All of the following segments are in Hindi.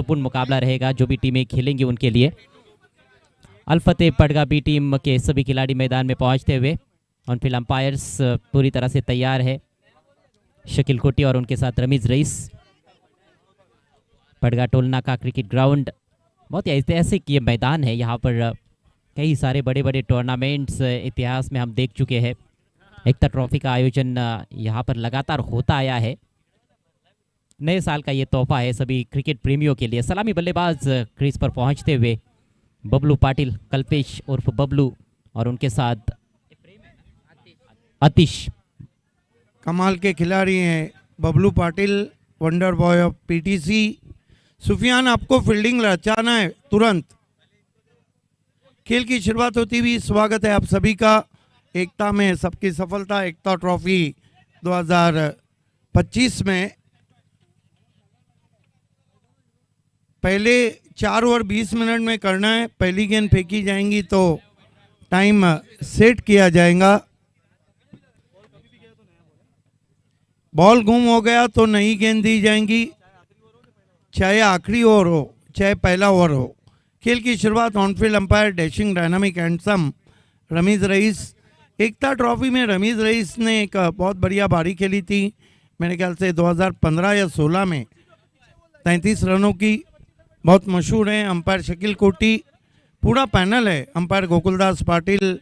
महत्वपूर्ण मुकाबला रहेगा जो भी टीमें खेलेंगी उनके लिए। अल फतेह पड़गा बी टीम के सभी खिलाड़ी मैदान में पहुंचते हुए, ऑन फील्ड अंपायर्स पूरी तरह से तैयार है। शकील कोटी और उनके साथ रमीज रईस। पड़गा टोलना का क्रिकेट ग्राउंड बहुत ही ऐतिहासिक ये मैदान है। यहाँ पर कई सारे बड़े बड़े टूर्नामेंट्स इतिहास में हम देख चुके हैं। एकता ट्रॉफी का आयोजन यहाँ पर लगातार होता आया है। नए साल का ये तोहफा है सभी क्रिकेट प्रेमियों के लिए। सलामी बल्लेबाज क्रीज पर पहुंचते हुए बबलू पाटिल, कल्पेश उर्फ बबलू और उनके साथ आतिश। कमाल के खिलाड़ी हैं Bablu Patil, wonder boy of PTC. Sufiyan, आपको फील्डिंग रचाना है तुरंत। खेल की शुरुआत होती हुई स्वागत है आप सभी का। एकता में सबकी सफलता, एकता ट्रॉफी 2025 में पहले 4 ओवर 20 मिनट में करना है। पहली गेंद फेंकी जाएंगी तो टाइम सेट किया जाएगा। बॉल गुम हो गया तो नई गेंद दी जाएंगी, चाहे आखिरी ओवर हो चाहे पहला ओवर हो। खेल की शुरुआत on field umpire dashing dynamic handsome Ramiz Raees. Ekta trophy में रमीज रईस ने एक बहुत बढ़िया बारी खेली थी, मेरे ख्याल से 2015 या 16 में 33 रनों की, बहुत मशहूर है। अंपायर शकील कोटी, पूरा पैनल है। Umpire Gokuldas Patil,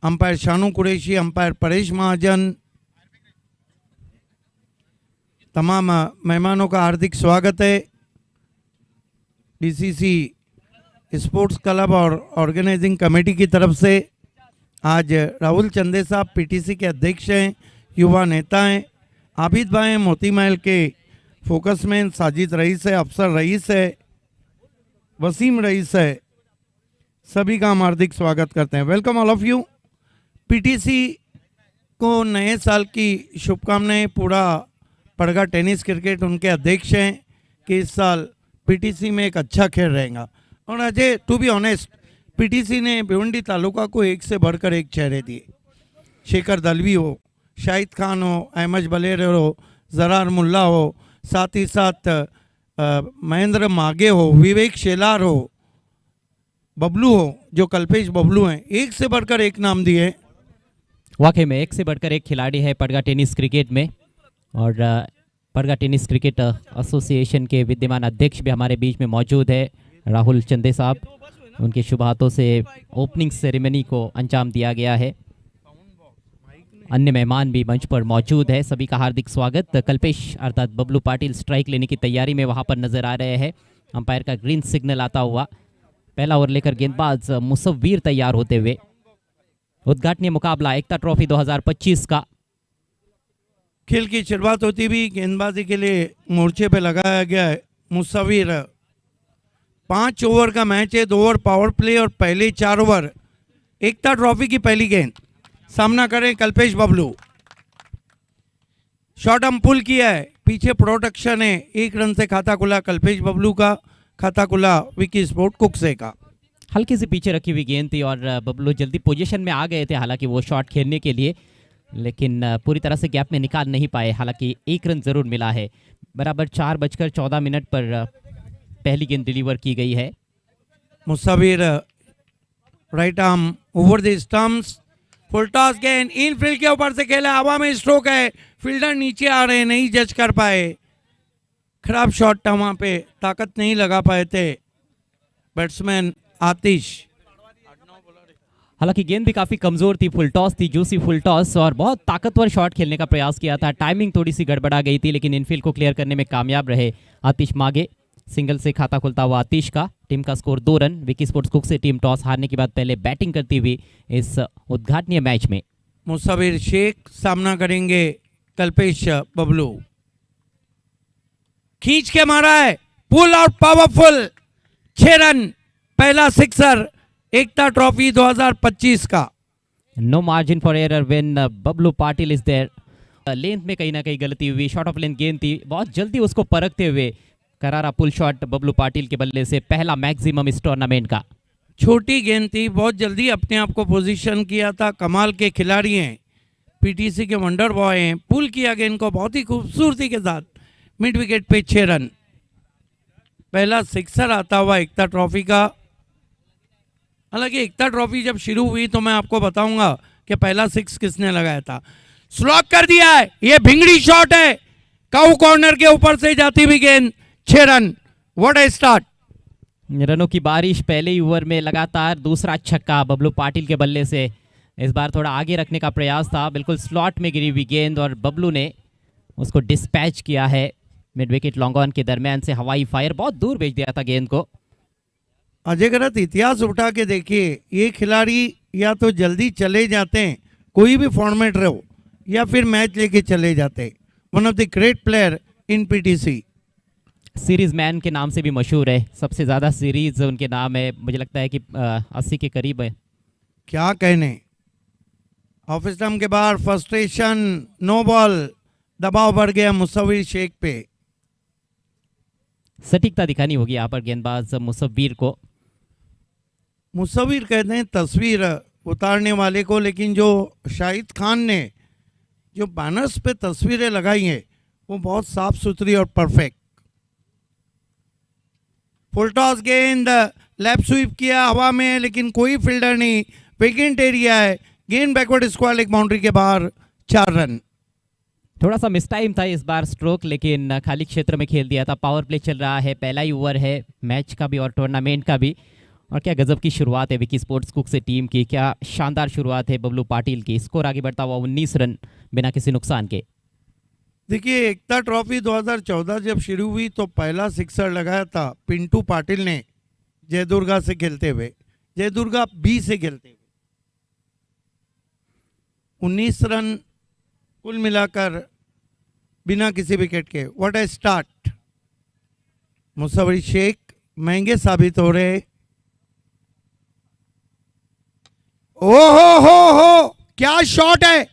umpire Shanu Qureshi, umpire Paresh Mahajan. तमाम मेहमानों का हार्दिक स्वागत है। डीसीसी स्पोर्ट्स क्लब और ऑर्गेनाइजिंग कमेटी की तरफ से आज राहुल चंदे साहब पीटीसी के अध्यक्ष हैं, युवा नेता हैं। आबिद भाई हैं मोती महल के फोकसमैन, साजिद रईस है, अफसर रईस है, वसीम रईस है। सभी का हम हार्दिक स्वागत करते हैं। Welcome all of you. PTC को नए साल की शुभकामनाएं। पूरा पड़गा टेनिस क्रिकेट उनके अध्यक्ष हैं कि इस साल पीटीसी में एक अच्छा खेल रहेगा। और Ajay, to be honest, PTC ने भिवंडी तालुका को एक से बढ़कर एक चेहरे दिए। शेखर दलवी हो, शाहिद खान हो, अहमद बलेर हो, जरार मुल्ला हो, साथ ही साथ महेंद्र मागे हो, विवेक शेलार हो, बबलू हो, जो कल्पेश बबलू हैं, एक से बढ़कर एक नाम दिए। वाकई में एक से बढ़कर एक खिलाड़ी है पड़गा टेनिस क्रिकेट में। और पड़गा टेनिस क्रिकेट एसोसिएशन के विद्यमान अध्यक्ष भी हमारे बीच में मौजूद है, राहुल चंदे साहब। उनके शुभ हाथों से ओपनिंग सेरेमनी को अंजाम दिया गया है। अन्य मेहमान भी मंच पर मौजूद है, सभी का हार्दिक स्वागत। कल्पेश अर्थात बबलू पाटिल स्ट्राइक लेने की तैयारी में वहां पर नजर आ रहे हैं। अंपायर का ग्रीन सिग्नल आता हुआ पहला ओवर लेकर गेंदबाज मुसव्वीर तैयार होते हुए। उद्घाटनीय मुकाबला एकता ट्रॉफी 2025 का। खेल की शुरुआत होती हुई गेंदबाजी के लिए मोर्चे पे लगाया गया है मुसव्वीर। 5 ओवर का मैच है, 2 ओवर पावर प्ले और पहले 4 ओवर। एकता ट्रॉफी की पहली गेंद, सामना करें कल्पेश बबलू। शॉट हम पुल किया है, पीछे प्रोटेक्शन है। 1 रन से खाता खुला कल्पेश बबलू का, खाता खुला विकी स्पोर्ट कुकसे का। हल्के से पीछे रखी हुई गेंद थी और बबलू जल्दी पोजीशन में आ गए थे हालांकि वो शॉट खेलने के लिए, लेकिन पूरी तरह से गैप में निकाल नहीं पाए। हालांकि 1 रन जरूर मिला है। बराबर 4:14 पर पहली गेंद डिलीवर की गई है। Musavvir right arm over the stumps, full toss गेंद इन फील्ड के ऊपर से खेला, हवा में स्ट्रोक है, फील्डर नीचे आ रहे हैं, नहीं जज कर पाए। खराब शॉट था, वहां पे ताकत नहीं लगा पाए थे बैट्समैन आतिश। हालांकि गेंद भी काफी कमजोर थी, फुल टॉस थी, जूसी फुल टॉस, और बहुत ताकतवर शॉट खेलने का प्रयास किया था। टाइमिंग थोड़ी सी गड़बड़ा गई थी, लेकिन इनफील्ड को क्लियर करने में कामयाब रहे आतिश मागे। सिंगल से खाता खुलता हुआ आतिश का। टीम का score 2 run. Vicky sports cook से टीम टॉस हारने के बाद पहले बैटिंग करती हुई इस उद्घाटनीय मैच में। मुसव्वीर शेख सामना करेंगे कल्पेश बबलू। खींच के मारा है, पुल आउट पावरफुल, 6 रन, पहला सिक्सर एकता ट्रॉफी 2025 का। No margin for error when Bablu Patil is there. Length में कहीं ना कहीं गलती हुई, शॉर्ट ऑफ लेंथ गेंद थी, बहुत जल्दी उसको परखते हुए करारा पुल शॉट बबलू पाटिल के बल्ले से, पहला मैक्सिमम इस टूर्नामेंट का। छोटी गेंद थी, बहुत जल्दी अपने आप को पोजीशन किया था। कमाल के खिलाड़ी हैं, पीटीसी के वंडर बॉय हैं। पुल किया गेंद को बहुत ही खूबसूरती के साथ, मिड विकेट पे 6 रन। पहला सिक्सर आता हुआ एकता ट्रॉफी का। हालांकि एकता ट्रॉफी जब शुरू हुई तो मैं आपको बताऊंगा कि पहला सिक्स किसने लगाया था। स्लॉक कर दिया है, ये भिंगड़ी शॉट है, काउ कॉर्नर के ऊपर से जाती हुई गेंद, 6 रन। What a start. रनों की बारिश पहले ही ओवर में, लगातार दूसरा छक्का बबलू पाटिल के बल्ले से। इस बार थोड़ा आगे रखने का प्रयास था, बिल्कुल स्लॉट में गिरी हुई गेंद और बबलू ने उसको डिस्पैच किया है मिड विकेट लॉन्ग ऑन के दरमियान से। हवाई फायर बहुत दूर भेज दिया था गेंद को। अजय गरत इतिहास उठा के देखिए, ये खिलाड़ी या तो जल्दी चले जाते हैं कोई भी फॉर्मेट रहो, या फिर मैच लेके चले जाते। One of the great player in PTC. Series man के नाम से भी मशहूर है, सबसे ज़्यादा सीरीज उनके नाम है, मुझे लगता है कि 80 के करीब है। क्या कहने, ऑफ स्टंप के बाहर फ्रस्ट्रेशन, नो बॉल, दबाव बढ़ गया मुसव्विर शेख पे। सटीकता दिखानी होगी यहाँ पर गेंदबाज मुसव्विर को। मुसव्विर कहते हैं तस्वीर उतारने वाले को, लेकिन जो शाहिद खान ने जो बैनर्स पे तस्वीरें लगाई हैं वो बहुत साफ सुथरी और परफेक्ट। फुल टॉस गेंद, लेफ्ट स्वीप किया हवा में, लेकिन कोई फील्डर नहीं, वेकेंट एरिया है, गेंद बैकवर्ड स्क्वायर लेग बाउंड्री के बाहर, 4 रन। थोड़ा सा मिस टाइम था इस बार स्ट्रोक, लेकिन खाली क्षेत्र में खेल दिया था। पावर प्ले चल रहा है, पहला ही ओवर है मैच का भी और टूर्नामेंट का भी। और क्या गजब की शुरुआत है विकी स्पोर्ट्स कुक से टीम की, क्या शानदार शुरुआत है बबलू पाटिल की। स्कोर आगे बढ़ता हुआ 19 रन बिना किसी नुकसान के। देखिए, एकता ट्रॉफी 2014 जब शुरू हुई तो पहला सिक्सर लगाया था पिंटू पाटिल ने जयदुर्गा से खेलते हुए, जयदुर्गा बी से खेलते हुए। 19 रन कुल मिलाकर बिना किसी विकेट के। What a start. Musavvir Shaikh महंगे साबित हो रहे। हो क्या शॉट है,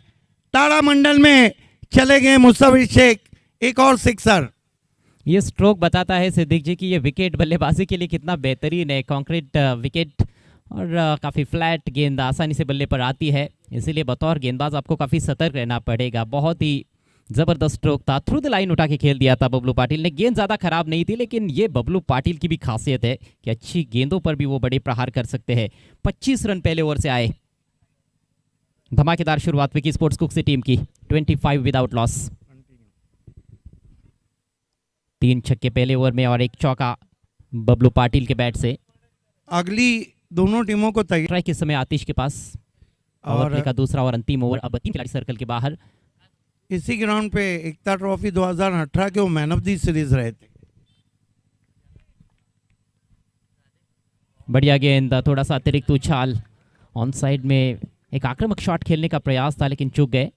तारामंडल में चले गए मुसव्विर शेख, एक और सिक्सर। ये स्ट्रोक बताता है सिद्दीक जी कि ये विकेट बल्लेबाजी के लिए कितना बेहतरीन है। कंक्रीट विकेट और काफ़ी फ्लैट गेंद आसानी से बल्ले पर आती है, इसीलिए बतौर गेंदबाज आपको काफ़ी सतर्क रहना पड़ेगा। बहुत ही ज़बरदस्त स्ट्रोक था, थ्रू द लाइन उठा के खेल दिया था बबलू पाटिल ने। गेंद ज़्यादा खराब नहीं थी, लेकिन ये बबलू पाटिल की भी खासियत है कि अच्छी गेंदों पर भी वो बड़े प्रहार कर सकते हैं। 25 रन पहले ओवर से आए। धमाकेदार शुरुआत विकी स्पोर्ट्स कुक से टीम की, 25 विदाउट लॉस। 3 छक्के पहले ओवर में और 1 चौका बबलू पाटिल के बैट से। अगली दोनों टीमों को तैयार। ट्राई किस समय आतिश के पास और का दूसरा और अंतिम ओवर। अब 3 खिलाड़ी सर्कल के बाहर। इसी ग्राउंड पे एकता ट्रॉफी 2018 के वो मैन ऑफ द सीरीज रहे थे। बढ़िया गेंद, थोड़ा सा अतिरिक्त उछाल, ऑन साइड में एक आक्रामक शॉट खेलने का प्रयास था लेकिन चूक गए।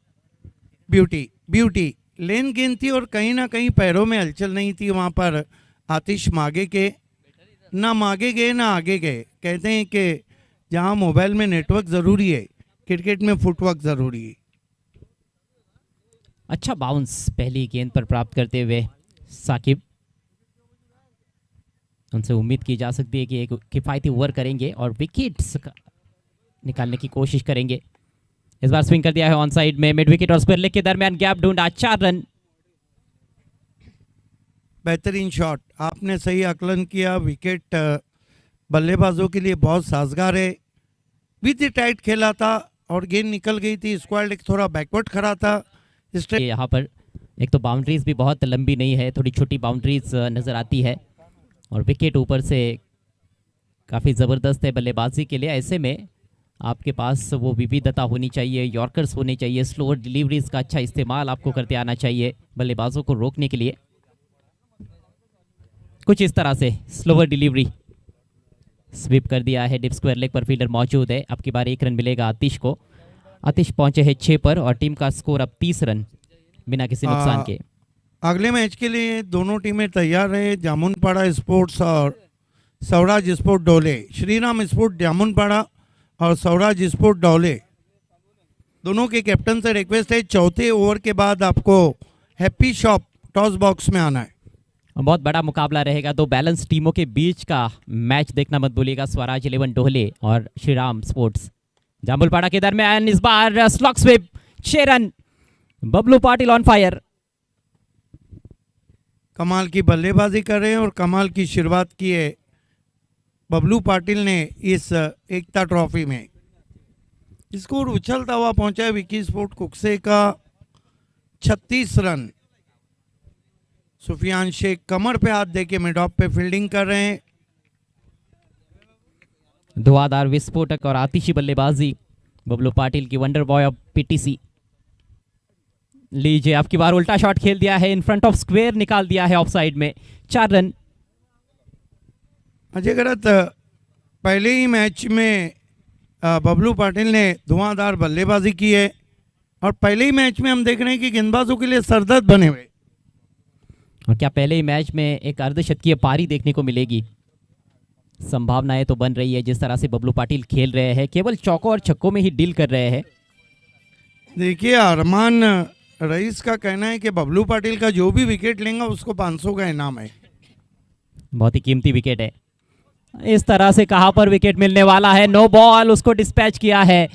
ब्यूटी लेन गेंद थी और कहीं ना कहीं पैरों में हलचल नहीं थी वहां पर। आतिश मागे के ना मागे गए ना आगे गए। कहते हैं कि जहां मोबाइल में नेटवर्क जरूरी है, क्रिकेट में फुटवर्क जरूरी है। अच्छा बाउंस पहली गेंद पर प्राप्त करते हुए साकिब। उनसे उम्मीद की जा सकती है कि एक किफायती ओवर करेंगे और विकेट्स निकालने की कोशिश करेंगे। इस बार स्विंग कर दिया है ऑन साइड में, मिड विकेट और स्क्वायर लेग के दरमियान गैप ढूंढा, 4 रन। बेहतरीन शॉट, आपने सही आकलन किया। विकेट बल्लेबाजों के लिए बहुत साजगार है। विद टाइट खेला था और गेंद निकल गई थी। स्क्वायर लेग थोड़ा बैकवर्ड खड़ा था। यहाँ पर एक तो बाउंड्रीज भी बहुत लंबी नहीं है, थोड़ी छोटी बाउंड्रीज नजर आती है और विकेट ऊपर से काफ़ी ज़बरदस्त है बल्लेबाजी के लिए। ऐसे में आपके पास वो विविधता होनी चाहिए, यॉर्कर्स होने चाहिए, स्लोअर डिलीवरीज का अच्छा इस्तेमाल आपको करते आना चाहिए बल्लेबाजों को रोकने के लिए। कुछ इस तरह से स्लोअर डिलीवरी, स्वीप कर दिया है, डिप स्क्वायर लेग पर फील्डर मौजूद है। अब की बार 1 रन मिलेगा आतिश को। आतिश पहुंचे हैं 6 पर और टीम का स्कोर अब 30 रन बिना किसी नुकसान के। अगले मैच के लिए दोनों टीमें तैयार है। जामुनपाड़ा स्पोर्ट्स और स्वराज स्पोर्ट डोले। श्रीराम स्पोर्ट जामुनपाड़ा और स्वराज स्पोर्ट डोले दोनों के कैप्टन से रिक्वेस्ट है, चौथे ओवर के बाद आपको हैप्पी शॉप टॉस बॉक्स में आना है। बहुत बड़ा मुकाबला रहेगा, 2 बैलेंस टीमों के बीच का मैच देखना मत भूलिएगा। स्वराज 11 डोले और श्रीराम स्पोर्ट्स जामुनपाड़ा के दरमियान। इस बार स्लॉक स्वीप, 6 रन। Bablu Patil on fire. कमाल की बल्लेबाजी कर रहे हैं और कमाल की शुरुआत की है बबलू पाटिल ने इस एकता ट्रॉफी में। स्कोर उछलता हुआ पहुंचा है विकी स्पोर्ट कुकसे का 36 रन। सुफियान शेख कमर पे हाथ देके मिड ऑफ पे फील्डिंग कर रहे हैं। धुआंधार विस्फोटक और आतिशी बल्लेबाजी बबलू पाटिल की, वंडर बॉय ऑफ पीटीसी। लीजिए, आपकी बार उल्टा शॉट खेल दिया है, इन फ्रंट ऑफ स्क्वायर निकाल दिया है ऑफ साइड में, 4 रन। अजय गरत, पहले ही मैच में बबलू पाटिल ने धुआंधार बल्लेबाजी की है और पहले ही मैच में हम देख रहे हैं कि गेंदबाजों के लिए सरदर्द बने हुए। और क्या पहले ही मैच में एक अर्धशतकीय पारी देखने को मिलेगी? संभावनाएं तो बन रही है। जिस तरह से बबलू पाटिल खेल रहे हैं, केवल चौकों और छक्कों में ही डील कर रहे हैं। देखिए, अरमान रईस का कहना है कि बबलू पाटिल का जो भी विकेट लेंगे उसको 500 का इनाम है। बहुत ही कीमती विकेट है। इस तरह से कहां पर विकेट मिलने वाला है? नो बॉल, उसको डिस्पैच किया है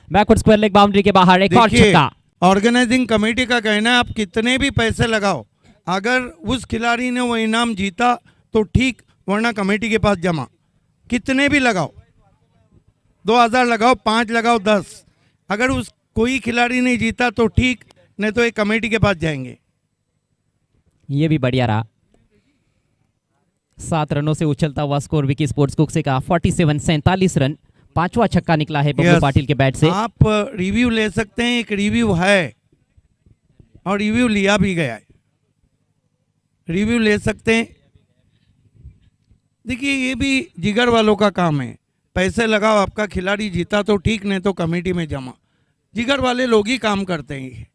बैकवर्ड स्क्वायर लेग बाउंड्री के बाहर। एक और छक्का। ऑर्गेनाइजिंग कमेटी का कहना है आप कितने भी पैसे लगाओ, अगर उस खिलाड़ी ने वो इनाम जीता तो ठीक, वरना कमेटी के पास जमा। कितने भी लगाओ, 2000 लगाओ, 5 लगाओ, 10, अगर उस कोई खिलाड़ी नहीं जीता तो ठीक, नहीं तो एक कमेटी के पास जाएंगे। ये भी बढ़िया रहा। 7 रनों से उछलता हुआ स्कोर विकी स्पोर्ट्स कुकसे का 47 रन। 5वां छक्का निकला है बबलू पाटिल के बैट से। आप रिव्यू ले सकते हैं, एक रिव्यू है और रिव्यू लिया भी गया है, रिव्यू ले सकते हैं। देखिए, ये भी जिगर वालों का काम है। पैसे लगाओ, आपका खिलाड़ी जीता तो ठीक, नहीं तो कमेटी में जमा। जिगर वाले लोग ही काम करते हैं।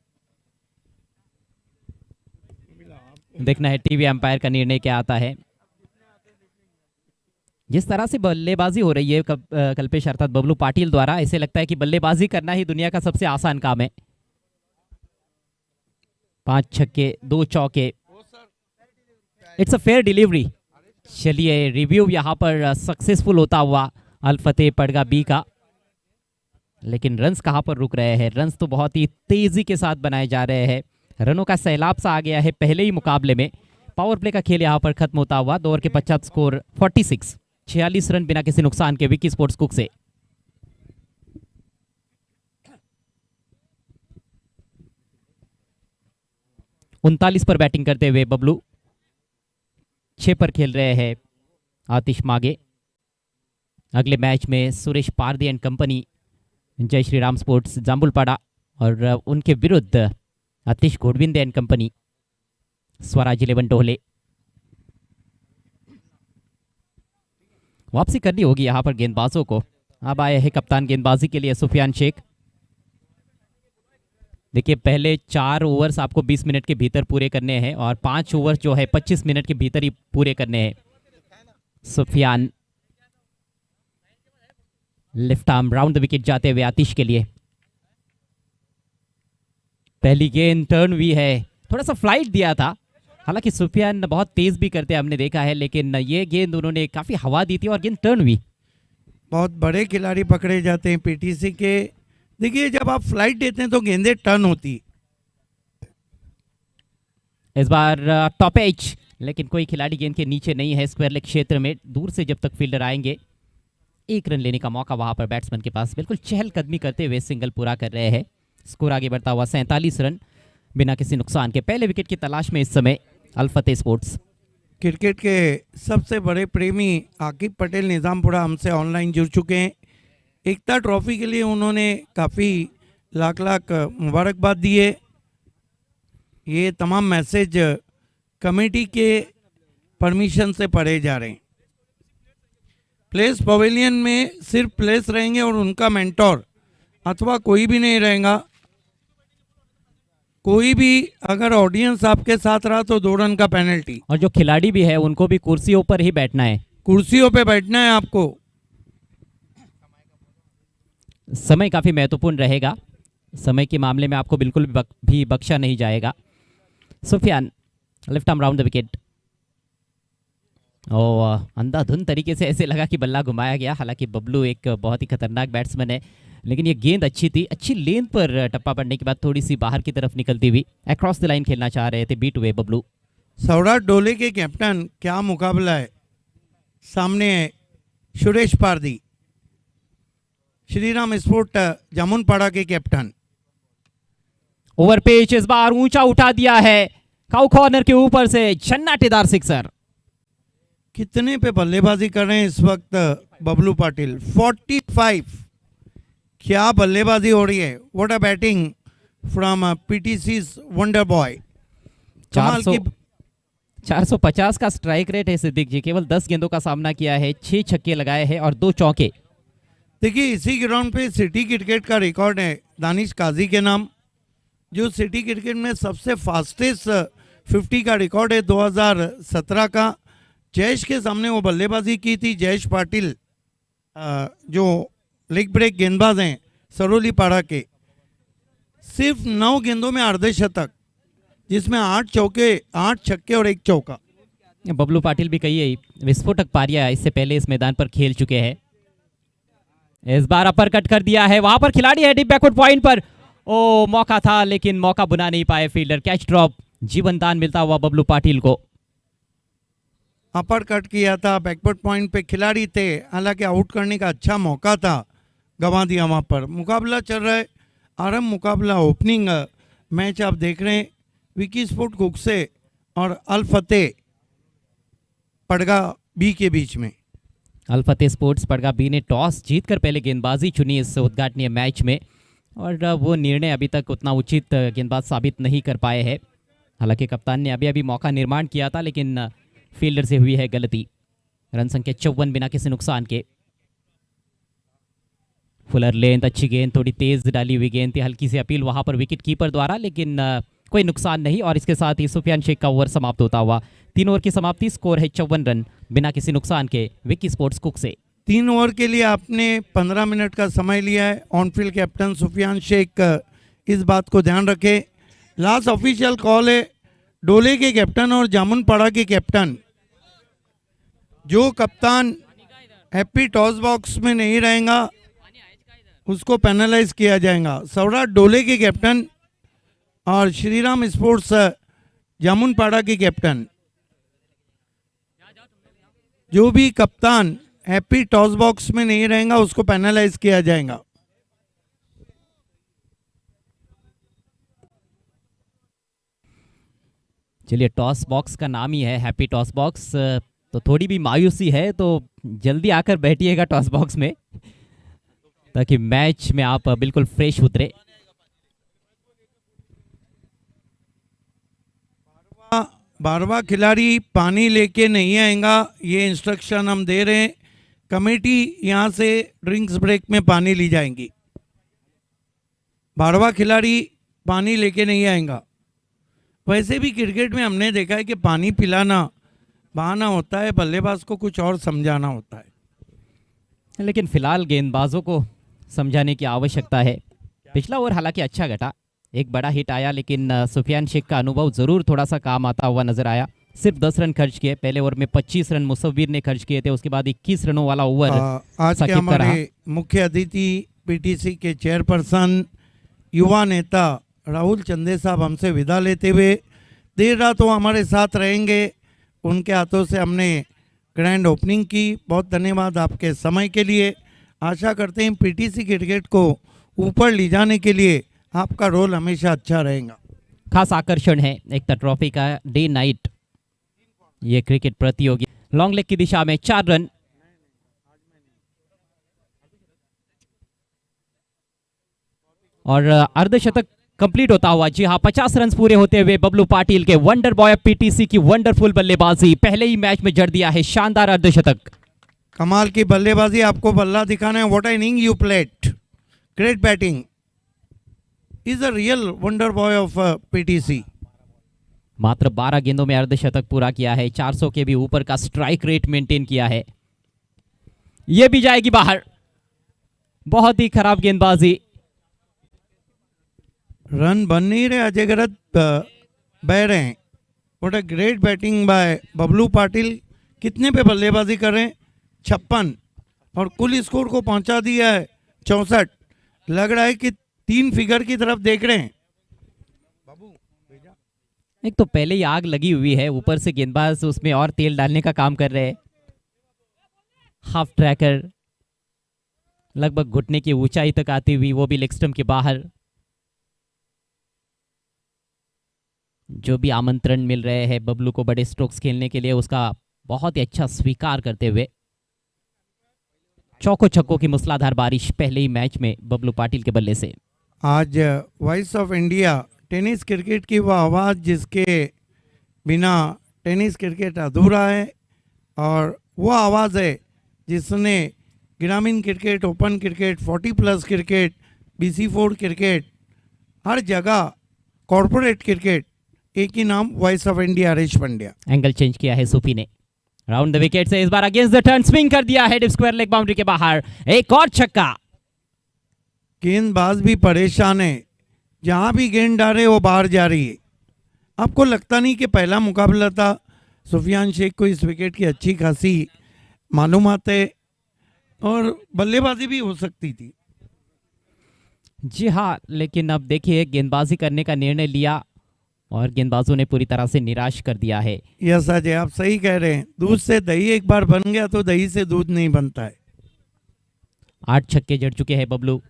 देखना है टीवी अंपायर का निर्णय क्या आता है। जिस तरह से बल्लेबाजी हो रही है कल्पेश अर्थात बबलू पाटिल द्वारा, ऐसे लगता है कि बल्लेबाजी करना ही दुनिया का सबसे आसान काम है। 5 छक्के 2 चौके, इट्स अ फेयर डिलीवरी। चलिए, रिव्यू यहाँ पर सक्सेसफुल होता हुआ अल फतेह पड़गा बी का। लेकिन रन्स कहाँ पर रुक रहे हैं? रन्स तो बहुत ही तेजी के साथ बनाए जा रहे हैं। रनों का सैलाब सा आ गया है पहले ही मुकाबले में। पावर प्ले का खेल यहाँ पर खत्म होता हुआ। 2 ओवर के पश्चात स्कोर 46 रन बिना किसी नुकसान के विकी स्पोर्ट्स कुक से। उनतालीस पर बैटिंग करते हुए बबलू, 6 पर खेल रहे हैं आतिश मागे। अगले मैच में सुरेश पारदी एंड कंपनी, जय श्री राम स्पोर्ट्स जाम्बुलपाड़ा, और उनके विरुद्ध आतिश घोड़विंदे एंड कंपनी, स्वराज 11 टोहले। वापसी करनी होगी यहाँ पर गेंदबाजों को। अब आए हैं कप्तान गेंदबाजी के लिए सुफियान शेख। देखिए, पहले 4 ओवर्स आपको 20 मिनट के भीतर पूरे करने हैं और 5 ओवर जो है 25 मिनट के भीतर ही पूरे करने हैं। Sufiyan left arm round the wicket जाते हुए आतिश के लिए। पहली गेंद टर्न हुई है, थोड़ा सा फ्लाइट दिया था। हालांकि सुफियान बहुत तेज भी करते हैं, हमने देखा है, लेकिन ये गेंद उन्होंने काफी हवा दी थी और गेंद टर्न हुई। बहुत बड़े खिलाड़ी पकड़े जाते हैं पीटीसी के। देखिए, जब आप फ्लाइट देते हैं तो गेंदें टर्न होती। इस बार टॉप एज, लेकिन कोई खिलाड़ी गेंद के नीचे नहीं है स्क्वायर लेग क्षेत्र में। दूर से जब तक फील्डर आएंगे, 1 रन लेने का मौका वहां पर बैट्समैन के पास। बिल्कुल चहलकदमी करते हुए सिंगल पूरा कर रहे हैं। स्कोर आगे बढ़ता हुआ 47 रन बिना किसी नुकसान के। पहले विकेट की तलाश में इस समय अल फतेह स्पोर्ट्स। क्रिकेट के सबसे बड़े प्रेमी आकिब पटेल निज़ामपुरा हमसे ऑनलाइन जुड़ चुके हैं। एकता ट्रॉफी के लिए उन्होंने काफ़ी लाख लाख मुबारकबाद दी है। ये तमाम मैसेज कमेटी के परमिशन से पढ़े जा रहे हैं। प्लेस पवेलियन में सिर्फ प्लेस रहेंगे और उनका मेंटोर अथवा कोई भी नहीं रहेगा। कोई भी अगर ऑडियंस आपके साथ रहा तो 2 रन का पेनल्टी। और जो खिलाड़ी भी है उनको भी कुर्सियों पर ही बैठना है। कुर्सियों पे बैठना है आपको। समय काफी महत्वपूर्ण रहेगा। समय के मामले में आपको बिल्कुल भी बख्शा नहीं जाएगा। Sufiyan left arm round the wicket. और अंधाधुंध तरीके से ऐसे लगा कि बल्ला घुमाया गया। हालांकि बबलू एक बहुत ही खतरनाक बैट्समैन है, लेकिन ये गेंद अच्छी थी। अच्छी लेंथ पर टप्पा पड़ने के बाद थोड़ी सी बाहर की तरफ निकलती हुई अक्रॉस द लाइन खेलना चाह रहे थे बीट हुए बबलू। सौराठ डोले के कैप्टन, क्या मुकाबला है। सामने है सुरेश पारदी, श्रीराम स्पोर्ट जामुनपाड़ा के कैप्टन। ओवर पेच इस बार ऊंचा उठा दिया है, काउ कॉर्नर के ऊपर से छन्नाटेदार सिक्सर। कितने पे बल्लेबाजी कर रहे हैं इस वक्त बबलू पाटिल, 45। क्या बल्लेबाजी हो रही है, what a batting from PTC wonder boy. कमाल की 450 का स्ट्राइक रेट है सिद्दीक जी, केवल 10 गेंदों का सामना किया है, 6 छक्के लगाए हैं और 2 चौके। देखिए इसी ग्राउंड पे सिटी क्रिकेट का रिकॉर्ड है दानिश काजी के नाम, जो सिटी क्रिकेट में सबसे फास्टेस्ट 50 का रिकॉर्ड है 2017 का। जयेश के सामने वो बल्लेबाजी की थी, जयेश पाटिल जो लेग ब्रेक गेंदबाज हैं सरोली पाड़ा के। सिर्फ 9 गेंदों में अर्धशतक, जिसमें 8 चौके, 8 छक्के और 1 चौका। बबलू पाटिल भी कई विस्फोटक पारियां इससे पहले इस मैदान पर खेल चुके हैं। इस बार अपर कट कर दिया है, वहां पर खिलाड़ी है डीप बैकवर्ड पॉइंट पर। ओ मौका था लेकिन मौका बुना नहीं पाए फील्डर, कैच ड्रॉप, जीवन दान मिलता हुआ बबलू पाटिल को। अपर कट किया था, बैकवर्ड पॉइंट पे खिलाड़ी थे, हालांकि आउट करने का अच्छा मौका था, गंवा दिया वहां पर। मुकाबला चल रहा है, आरंभ मुकाबला ओपनिंग मैच आप देख रहे हैं विकी स्पोर्ट कुकसे और अल फतेह पड़गा बी के बीच में। अल फतेह स्पोर्ट्स पड़गा बी ने टॉस जीतकर पहले गेंदबाजी चुनी इस उद्घाटनीय मैच में, और वो निर्णय अभी तक उतना उचित गेंदबाज साबित नहीं कर पाए हैं। हालांकि कप्तान ने अभी मौका निर्माण किया था, लेकिन फील्डर से हुई है गलती। रन संख्या 54 बिना किसी नुकसान के। फुलर लेंथ, अच्छी गेंद, थोड़ी तेज डाली हुई गेंद थी, हल्की सी अपील वहां पर विकेट कीपर द्वारा, लेकिन कोई नुकसान नहीं। और इसके साथ ही सुफियान शेख का ओवर समाप्त होता हुआ। 3 ओवर की समाप्ति, स्कोर है 54 रन बिना किसी नुकसान के विकी स्पोर्ट्स कुक से। 3 ओवर के लिए आपने 15 मिनट का समय लिया है। ऑनफील्ड कैप्टन सुफियान शेख इस बात को ध्यान रखे। लास्ट ऑफिशियल कॉल है डोले के कैप्टन और जामुनपाड़ा के कैप्टन। जो कप्तान हैप्पी टॉस बॉक्स में नहीं रहेगा उसको पेनलाइज किया जाएगा। सौराठ डोले के कैप्टन और श्रीराम स्पोर्ट्स जामुनपाड़ा के कैप्टन, जो भी कप्तान हैप्पी टॉस बॉक्स में नहीं रहेगा उसको पेनलाइज किया जाएगा। चलिए, टॉस बॉक्स का नाम ही है हैप्पी टॉस बॉक्स, तो थोड़ी भी मायूसी है तो जल्दी आकर बैठिएगा टॉस बॉक्स में, ताकि मैच में आप बिल्कुल फ्रेश उतरे। 12वां खिलाड़ी पानी लेके नहीं आएगा, ये इंस्ट्रक्शन हम दे रहे हैं। कमेटी यहाँ से ड्रिंक्स ब्रेक में पानी ली जाएंगी। 12वां खिलाड़ी पानी लेके नहीं आएगा। वैसे भी क्रिकेट में हमने देखा है कि पानी पिलाना बहाना होता है, बल्लेबाज को कुछ और समझाना होता है। लेकिन फिलहाल गेंदबाजों को समझाने की आवश्यकता है। पिछला ओवर हालांकि अच्छा घटा, एक बड़ा हिट आया, लेकिन सुफियान शेख का अनुभव जरूर थोड़ा सा काम आता हुआ नजर आया। सिर्फ 10 रन खर्च किए, पहले ओवर में 25 रन मुसव्विर ने खर्च किए थे, उसके बाद 21 रनों वाला ओवर आज के हमारे मुख्य अतिथि पीटीसी के चेयरपर्सन युवा नेता राहुल चंदे साहब हमसे विदा लेते हुए, देर रात वो हमारे साथ रहेंगे। उनके हाथों से हमने ग्रैंड ओपनिंग की। बहुत धन्यवाद आपके समय के लिए। आशा करते हैं पीटीसी क्रिकेट को ऊपर ले जाने के लिए आपका रोल हमेशा अच्छा रहेगा। खास आकर्षण है एकता ट्रॉफी का डे नाइट ये क्रिकेट प्रतियोगिता। लॉन्ग लेग की दिशा में 4 रन, और अर्धशतक कंप्लीट होता हुआ। जी हाँ, 50 रन पूरे होते हुए बबलू पाटिल के वंडर बॉय पीटीसी की वंडरफुल बल्लेबाजी, पहले ही मैच में जड़ दिया है शानदार अर्धशतक। कमाल की बल्लेबाजी, आपको बल्ला दिखाना है। What an inning you played, great batting, is a real wonder boy of PTC. मात्र 12 गेंदों में अर्धशतक पूरा किया है, 400 के भी ऊपर का स्ट्राइक रेट मेंटेन किया है। यह भी जाएगी बाहर, बहुत ही खराब गेंदबाजी। रन बन नहीं रहे, अजय गरत बह रहे हैं। What a great batting bye Bablu Patil. कितने पे बल्लेबाजी कर रहे हैं, 56, और कुल स्कोर को पहुंचा दिया है 64। लग रहा है कि 3 फिगर की तरफ देख रहे हैं। एक तो पहले ही आग लगी हुई है, ऊपर से गेंदबाज उसमें और तेल डालने का काम कर रहे हैं। हाफ ट्रैकर लगभग घुटने की ऊंचाई तक आती हुई, वो भी लेग स्टंप के बाहर। जो भी आमंत्रण मिल रहे हैं बबलू को बड़े स्ट्रोक्स खेलने के लिए, उसका बहुत ही अच्छा स्वीकार करते हुए चौको छक्कों की मूसलाधार बारिश पहले ही मैच में बबलू पाटिल के बल्ले से। आज voice of India tennis cricket की वह आवाज़ जिसके बिना टेनिस क्रिकेट अधूरा है, और वो आवाज़ है जिसने ग्रामीण cricket, open cricket, 40+ cricket, BC4 cricket, हर जगह कॉरपोरेट क्रिकेट, एक ही नाम, voice of India, Harish Pandya. Angle change किया है सूफी ने, राउंड द विकेट से इस बार अगेंस्ट द टर्न स्विंग कर दिया है, स्क्वायर लेग बाउंड्री के बाहर, एक और छक्का। गेंदबाज भी परेशान है, जहां भी गेंद डाले वो बाहर जा रही है। आपको लगता नहीं कि पहला मुकाबला था? सुफियान शेख को इस विकेट की अच्छी खासी मालूमात है और बल्लेबाजी भी हो सकती थी। जी हाँ, लेकिन अब देखिए गेंदबाजी करने का निर्णय लिया और गेंदबाजों ने पूरी तरह से निराश कर दिया है। यस अजय, आप सही कह रहे हैं। दूध से दही एक बार बन गया तो दही से दूध नहीं बनता है। 8 छक्के जड़ चुके हैं बबलू,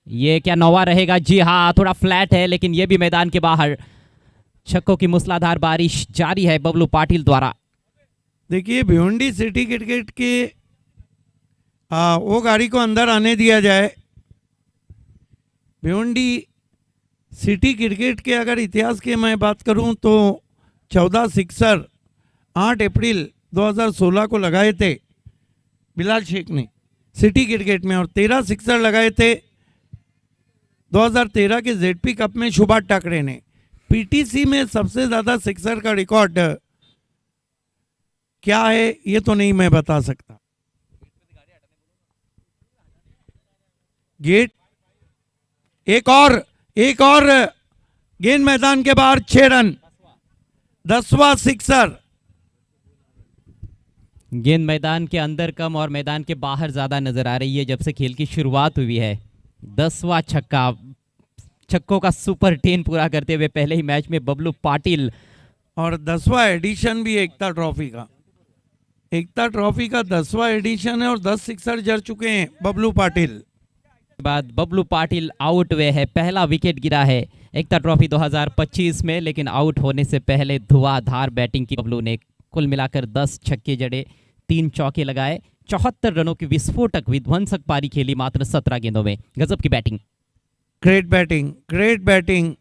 ये क्या नौवा रहेगा? जी हाँ, थोड़ा फ्लैट है लेकिन ये भी मैदान के बाहर। छक्कों की मूसलाधार बारिश जारी है बबलू पाटिल द्वारा। देखिए भिवंडी सिटी क्रिकेट के वो गाड़ी को अंदर आने दिया जाए। भिवंडी सिटी क्रिकेट के अगर इतिहास की मैं बात करूं तो 14 सिक्सर 8 अप्रैल 2016 को लगाए थे बिलाल शेख ने सिटी क्रिकेट में, और 13 सिक्सर लगाए थे 2013 के ZP कप में सुभाष ठाकरे ने। PTC में सबसे ज़्यादा सिक्सर का रिकॉर्ड क्या है ये तो नहीं मैं बता सकता। गेट एक और गेंद मैदान के बाहर, 6 रन, 10वां सिक्सर। गेंद मैदान के अंदर कम और मैदान के बाहर ज्यादा नजर आ रही है जब से खेल की शुरुआत हुई है। 10वां छक्का, छक्कों का सुपर 10 पूरा करते हुए पहले ही मैच में बबलू पाटिल। और 10वां एडिशन भी एकता ट्रॉफी का, एकता ट्रॉफी का 10वां एडिशन है और 10 सिक्सर जड़ चुके हैं बबलू पाटिल। बाद बबलू पाटिल आउट हुए है, पहला विकेट गिरा है एकता ट्रॉफी 2025 में, लेकिन आउट होने से पहले धुआंधार बैटिंग की बबलू ने। कुल मिलाकर 10 छक्के जड़े, 3 चौके लगाए, 74 रनों की विस्फोटक विध्वंसक पारी खेली मात्र 17 गेंदों में। गजब की batting, great batting, great batting.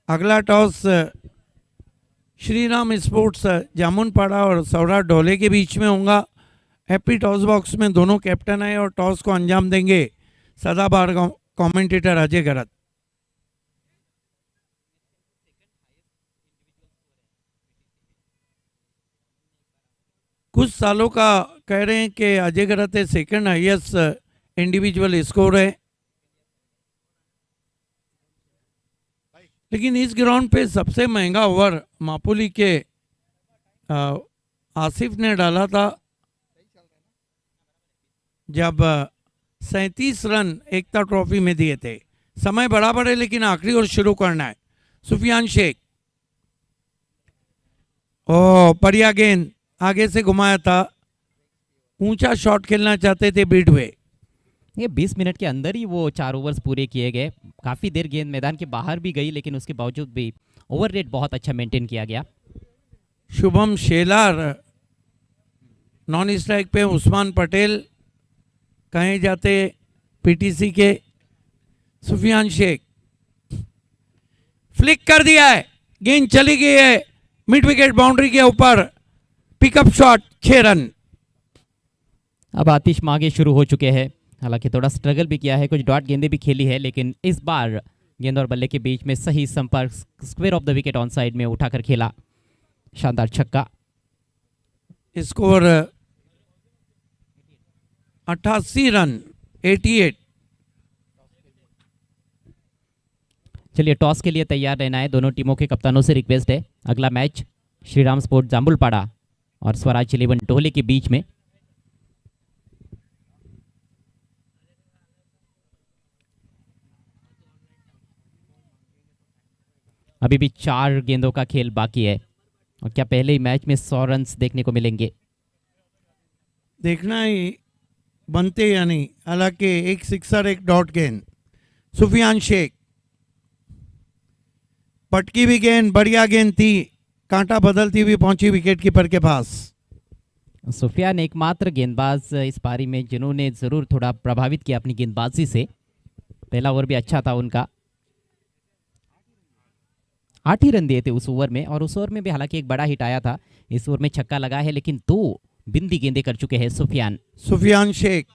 अगला टॉस श्रीराम स्पोर्ट्स जामुनपाड़ा और सौराठ ढोले के बीच में होगा। हैप्पी टॉस बॉक्स में दोनों कैप्टन आए और टॉस को अंजाम देंगे सदाबहार कमेंटेटर अजय गरत। कुछ सालों का कह रहे हैं कि अजय गरत है सेकंड हाईएस्ट इंडिविजुअल स्कोर है, लेकिन इस ग्राउंड पे सबसे महंगा ओवर मापुली के आसिफ ने डाला था जब 37 रन एकता ट्रॉफी में दिए थे। समय बराबर है लेकिन आखिरी ओवर शुरू करना है। सुफियान शेख, ओ बढ़िया गेंद, आगे से घुमाया था, ऊंचा शॉट खेलना चाहते थे बीडवे। ये 20 मिनट के अंदर ही वो 4 ओवर्स पूरे किए गए। काफी देर गेंद मैदान के बाहर भी गई लेकिन उसके बावजूद भी ओवर रेट बहुत अच्छा मेंटेन किया गया। शुभम शेलार नॉन स्ट्राइक पे, उस्मान पटेल कहे जाते PTC के। सुफियान शेख फ्लिक कर दिया है, गेंद चली गई है मिड विकेट बाउंड्री के ऊपर, पिकअप शॉट, 6 रन। अब आतिशबाजी शुरू हो चुके हैं, हालांकि थोड़ा स्ट्रगल भी किया है, कुछ डॉट गेंदें भी खेली है, लेकिन इस बार गेंद और बल्ले के बीच में सही संपर्क, square of the wicket on side में उठाकर खेला, शानदार छक्का। Score 88 run, 88। चलिए टॉस के लिए तैयार रहना है, दोनों टीमों के कप्तानों से रिक्वेस्ट है। अगला मैच श्रीराम स्पोर्ट जामुलपाड़ा और स्वराज 11 ढोले के बीच में। अभी भी 4 गेंदों का खेल बाकी है और क्या पहले ही मैच में 100 रन्स देखने को मिलेंगे? देखना ही बनते या नहीं। हालांकि एक सिक्सर एक डॉट गेंद। सुफियान शेख, पटकी भी गेंद, बढ़िया गेंद थी, कांटा बदलती हुई पहुंची विकेट कीपर के पास। सुफियान एकमात्र गेंदबाज इस पारी में जिन्होंने ज़रूर थोड़ा प्रभावित किया अपनी गेंदबाजी से। पहला ओवर भी अच्छा था उनका, 8 ही रन दिए थे उस ओवर में, और उस ओवर में भी हालांकि एक बड़ा हिट आया था। इस ओवर में छक्का लगा है, लेकिन 2 बिंदी गेंदें कर चुके हैं सुफियान शेख।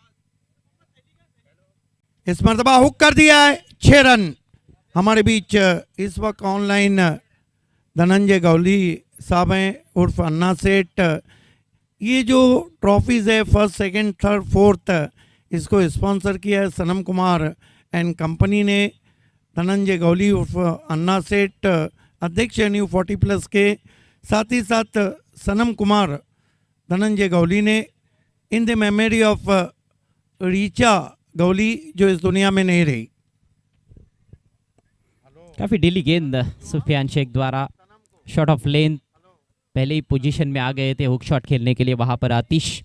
इस मर्तबा हुक कर दिया है, 6 रन। हमारे बीच इस वक्त ऑनलाइन धनंजय गौली साहब हैं उर्फ अन्ना सेठ। ये जो ट्रॉफीज है फर्स्ट सेकंड थर्ड फोर्थ, इसको स्पॉन्सर किया है सनम कुमार एंड कंपनी ने। धनंजय गौली उर्फ अन्ना सेठ अध्यक्ष न्यू 40+ के, साथ ही साथ सनम कुमार धनंजय गौली ने, in the memory of Richa Gauli जो इस दुनिया में नहीं रही। काफ़ी ढीली गेंद सुफियान शेख द्वारा, शॉट ऑफ लेंथ, पहले ही पोजीशन में आ गए थे हुक शॉट खेलने के लिए। वहां पर आतिश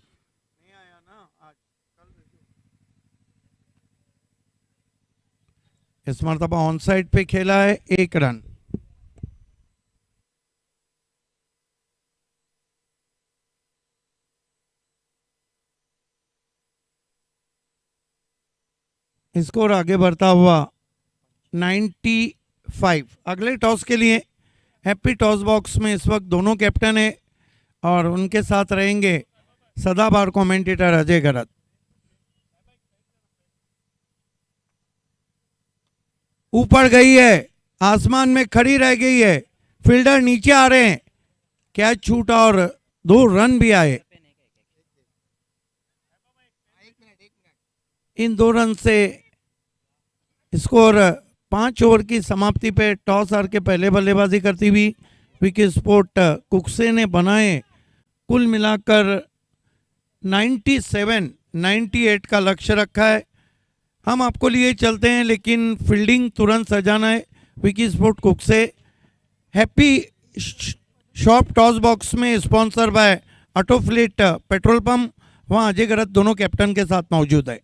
इस मरतबा ऑन साइड पे खेला है, 1 रन। स्कोर आगे बढ़ता हुआ 95। अगले टॉस के लिए हैप्पी टॉस बॉक्स में इस वक्त दोनों कैप्टन है और उनके साथ रहेंगे सदाबहार कमेंटेटर अजय गरत। ऊपर गई है, आसमान में खड़ी रह गई है, फील्डर नीचे आ रहे हैं, कैच छूटा और 2 रन भी आए। इन 2 रन से स्कोर 5 ओवर की समाप्ति पे टॉस हार के पहले बल्लेबाजी करती हुई विकी स्पोर्ट कुक्से ने बनाए कुल मिलाकर 98 का लक्ष्य रखा है। हम आपको लिए चलते हैं, लेकिन फील्डिंग तुरंत सजाना है। Vicky sport Kukse happy shop toss box में sponsor by auto fleet petrol pump. वहाँ अजय गरत दोनों कैप्टन के साथ मौजूद है।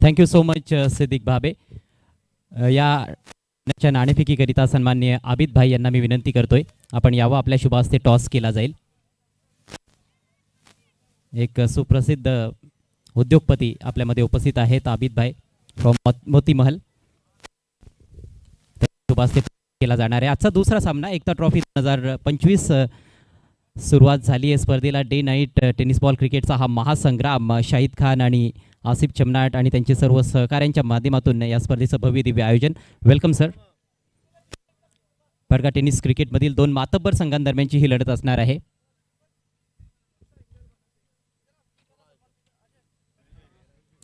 Thank you so much Siddique Bhabe. या नाणेफेकीकरिता सन्माननीय आबिद भाई यांना मी विनंती करतोय, आपण यावं, आपल्या शुभ हस्ते टॉस केला जाईल। एक सुप्रसिद्ध उद्योगपती आपल्यामध्ये उपस्थित आहेत, आबिद भाई फ्रॉम मोती महल। शुभ हस्ते केला जाणार आहे। आजचा दुसरा सामना एकता ट्रॉफी 2025 सुरुवात झाली आहे स्पर्धेला। डे नाईट टेनिस बॉल क्रिकेटचा हा महासंग्राम शाहिद खान आणि आसिफ चमनाट आणि त्यांचे सर्व सहकाऱ्यांच्या माध्यमातून या स्पर्धेचं भव्य दिव्य आयोजन। Welcome sir. परगा टेनिस क्रिकेटमधील 2 मातब्बर संघांदरम्यानची ही लढत असणार आहे।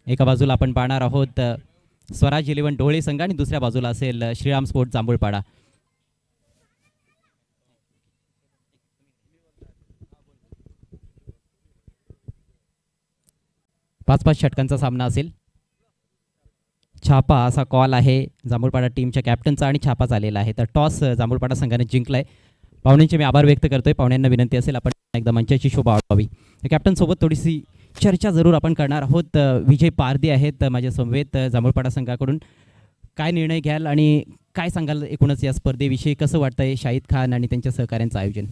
एका बाजूला आपण पाहणार आहोत स्वराज 11 ढोळे संघ आणि दुसऱ्या बाजूला असेल श्रीराम स्पोर्ट जांभूळपाडा। 5-5 षटकांचा सामना असेल। छापा असा कॉल आहे जांभूळपाडा टीमच्या कॅप्टनचा आणि छापा झालेला आहे। तर टॉस जांभूळपाडा संघाने जिंकलाय। पाहुण्यांचे मी आभार व्यक्त करतोय। पाहुण्यांना विनंती असेल आपण एकदा मंचाची शोभा वाढवावी। कॅप्टन सोबत थोडीशी चर्चा जरूर आपण करणार आहोत। विजय पारदे आहेत माझ्या समवेत जांभूळपाडा संघाकडून। काय निर्णय घ्याल आणि काय सांगाल एकूणच या स्पर्धेविषयी? कसं वाटतंय शाहिद खान आणि त्यांच्या सहकाऱ्यांचं आयोजन?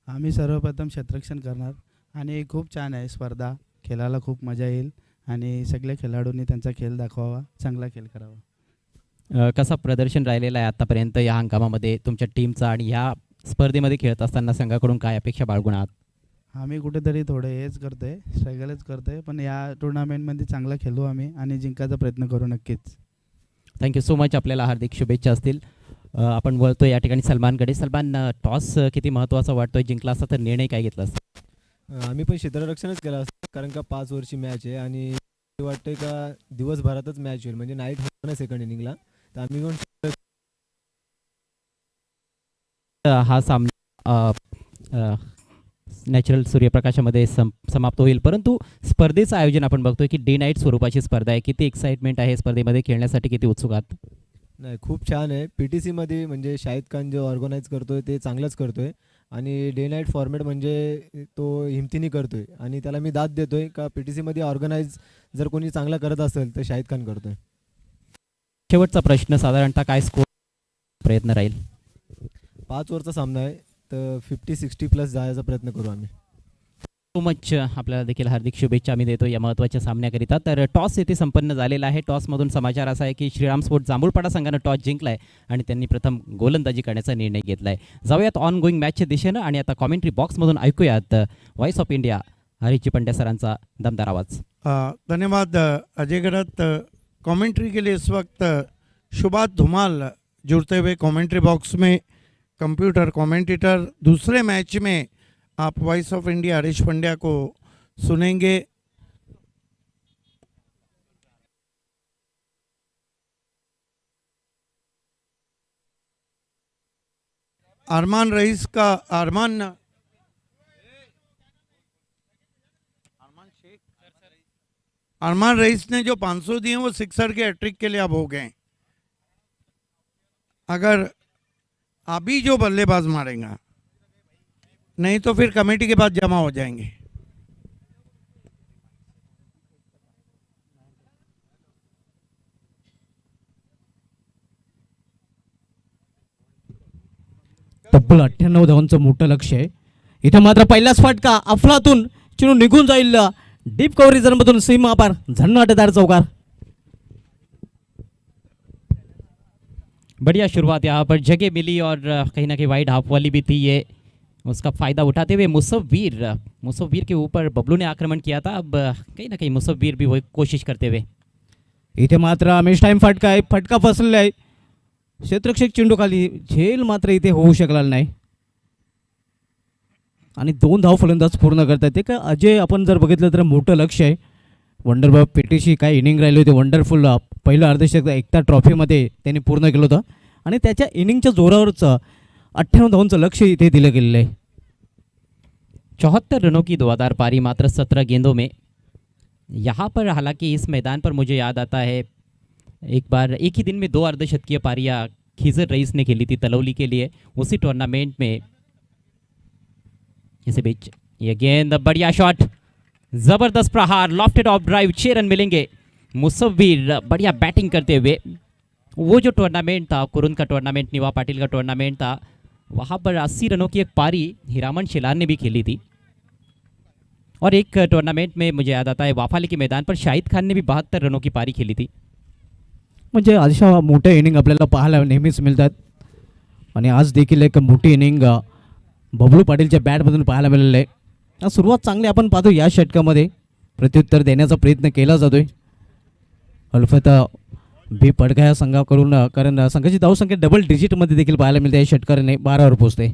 आम्ही सर्वप्रथम क्षेत्ररक्षण करणार आणि खूप छान आहे स्पर्धा, खेळायला खूप मजा येईल आणि सगळे खेळाडूंनी त्यांचा खेळ दाखवावा, चांगला खेळ करावा। कसा प्रदर्शन राहिलेला आहे आतापर्यंत या हंगामामध्ये तुमच्या टीमचा आणि ह्या स्पर्धेमध्ये खेळत असताना संघाकडून काय अपेक्षा बाळगून आहात? आम्ही कुठेतरी थोडं हेच करतोय, स्ट्रगलच करतोय, पण या टुर्नामेंटमध्ये चांगला खेळू आम्ही आणि जिंकायचा प्रयत्न करू नक्कीच। Thank you so much. आपल्याला हार्दिक शुभेच्छा असतील। आपण वळतो या ठिकाणी सलमानकडे। सलमान, टॉस किती महत्त्वाचा वाटतोय? जिंकला असता तर निर्णय काय घेतला असता? आम्ही पण क्षेत्ररक्षणच केलं असतं, कारण का 5 ओव्हरची मॅच आहे आणि वाटतंय का दिवसभरातच मॅच होईल, म्हणजे नाईट होणार नाही सेकंड इनिंगला, तर आम्ही पण हा सामना नॅचरल सूर्यप्रकाशामध्ये समाप्त होईल। परंतु स्पर्धेचं आयोजन आपण बघतोय की डे नाईट स्वरूपाची स्पर्धा आहे। किती एक्साइटमेंट आहे स्पर्धेमध्ये खेळण्यासाठी? किती उत्सुक आहात? नाही, खूप छान आहे. PTCमध्ये म्हणजे शाहिद खान जे ऑर्गनाईज करतोय ते चांगलंच करतोय आणि डे नाईट फॉर्मॅट म्हणजे तो हिमतीने करतोय आणि त्याला मी दाद देतोय का PTCमध्ये ऑर्गनाईज जर कोणी चांगला करत असेल तर शाहिद खान करतोय. शेवटचा प्रश्न, साधारणतः काय स्कोर प्रयत्न राहील? 5 ओव्हरचा सामना आहे तर 50-60 प्लस जायचा प्रयत्न करू आम्ही. So much. आपल्याला देखील हार्दिक शुभेच्छा आम्ही देतो या महत्त्वाच्या सामन्याकरिता. तर टॉस येथे संपन्न झालेला आहे. टॉसमधून समाचार असा आहे की श्रीराम स्पोर्ट जांभूळपाडा संघानं टॉस जिंकला आहे आणि त्यांनी प्रथम गोलंदाजी करण्याचा निर्णय घेतला आहे. जाऊयात ऑन गोईंग मॅचच्या दिशेनं आणि आता कॉमेंट्री बॉक्समधून ऐकूयात voice of India Harish Pandya सरांचा दमदार आवाज. धन्यवाद अजय गरत. कमेंट्री के लिए इस वक्त शुभात धुमाल जुड़ते हुए कमेंट्री बॉक्स में कंप्यूटर कमेंटेटर. दूसरे मैच में आप voice of India Harish Pandya को सुनेंगे. अरमान रईस ने जो 500 दिए वो सिक्सर के हैट्रिक के लिए अब हो गए. अगर अभी जो बल्लेबाज मारेगा, नहीं तो फिर कमेटी के पास जमा हो जाएंगे. तब्बल 98 धावांचं मोठं लक्ष आहे. इथे मात्र पहिलाच फटका अफलातून चिनू निघून जाईल डीप कव्हर मधून सीमा पार झन्नाटेदार चौकार. बढ़िया शुरुआत यहाँ पर जगह मिली और कहीं ना कहीं वाइड हाफ वाली भी थी, ये उसका फ़ायदा उठाते हुए मुसव्वीर के ऊपर बबलू ने आक्रमण किया था. अब कहीं ना कहीं मुसव्वीर भी वही कोशिश करते हुए. इथे मात्र मिस टाइम फटका आहे. फटका फसलेला आहे. क्षेत्ररक्षक चेंडू खाली, झेल मात्र इथे होऊ शकला नाही आणि 2 धाव फलंदाज पूर्ण करतात. ते का अजय आपण जर बघितलं तर मोठं लक्ष आहे. वंडरबाब PTC काय इनिंग राहिली होती, वंडरफुल पहिलं अर्धशतक एकता ट्रॉफीमध्ये त्यांनी पूर्ण केलं होतं आणि त्याच्या इनिंगच्या जोरावरचं 98 धावांचं लक्ष इथे दिलं गेलेलं आहे. 74 रनों की धुआंधार पारी मात्र 17 गेंदों में. यहाँ पर हालांकि इस मैदान पर मुझे याद आता है एक बार एक ही दिन में 2 अर्धशतकीय पारियां खिजर रईस ने खेली थी तलौली के लिए उसी टूर्नामेंट में. इसी बीच ये गेंद, बढ़िया शॉट, जबरदस्त प्रहार, लॉफ्टेड ऑफ ड्राइव, 6 रन मिलेंगे. मुसव्वीर बढ़िया बैटिंग करते हुए. वो जो टूर्नामेंट था, कुरुन का टूर्नामेंट, निवा पाटिल का टूर्नामेंट था, वहाँ पर 80 रनों की एक पारी हीरामन शिलार ने भी खेली थी. और एक टूर्नामेंट में मुझे याद आता है वाफाली के मैदान पर शाहिद खान ने भी 72 रनों की पारी खेली थी. म्हणजे अशा मोठ्या इनिंग आपल्याला पाहायला नेहमीच मिळतात आणि आज देखील एक मोठी इनिंग बबलू पाटीलच्या बॅटमधून पाहायला मिळालेलं आहे. सुरुवात चांगली आपण पाहतो या षटकामध्ये. प्रत्युत्तर देण्याचा प्रयत्न केला जातोय अल्फत बी पडका या संघाकडून, कारण संघाची धावसंख्या डबल डिजिटमध्ये देखील पाहायला मिळते. या षटकाराने 12वर पोहोचते.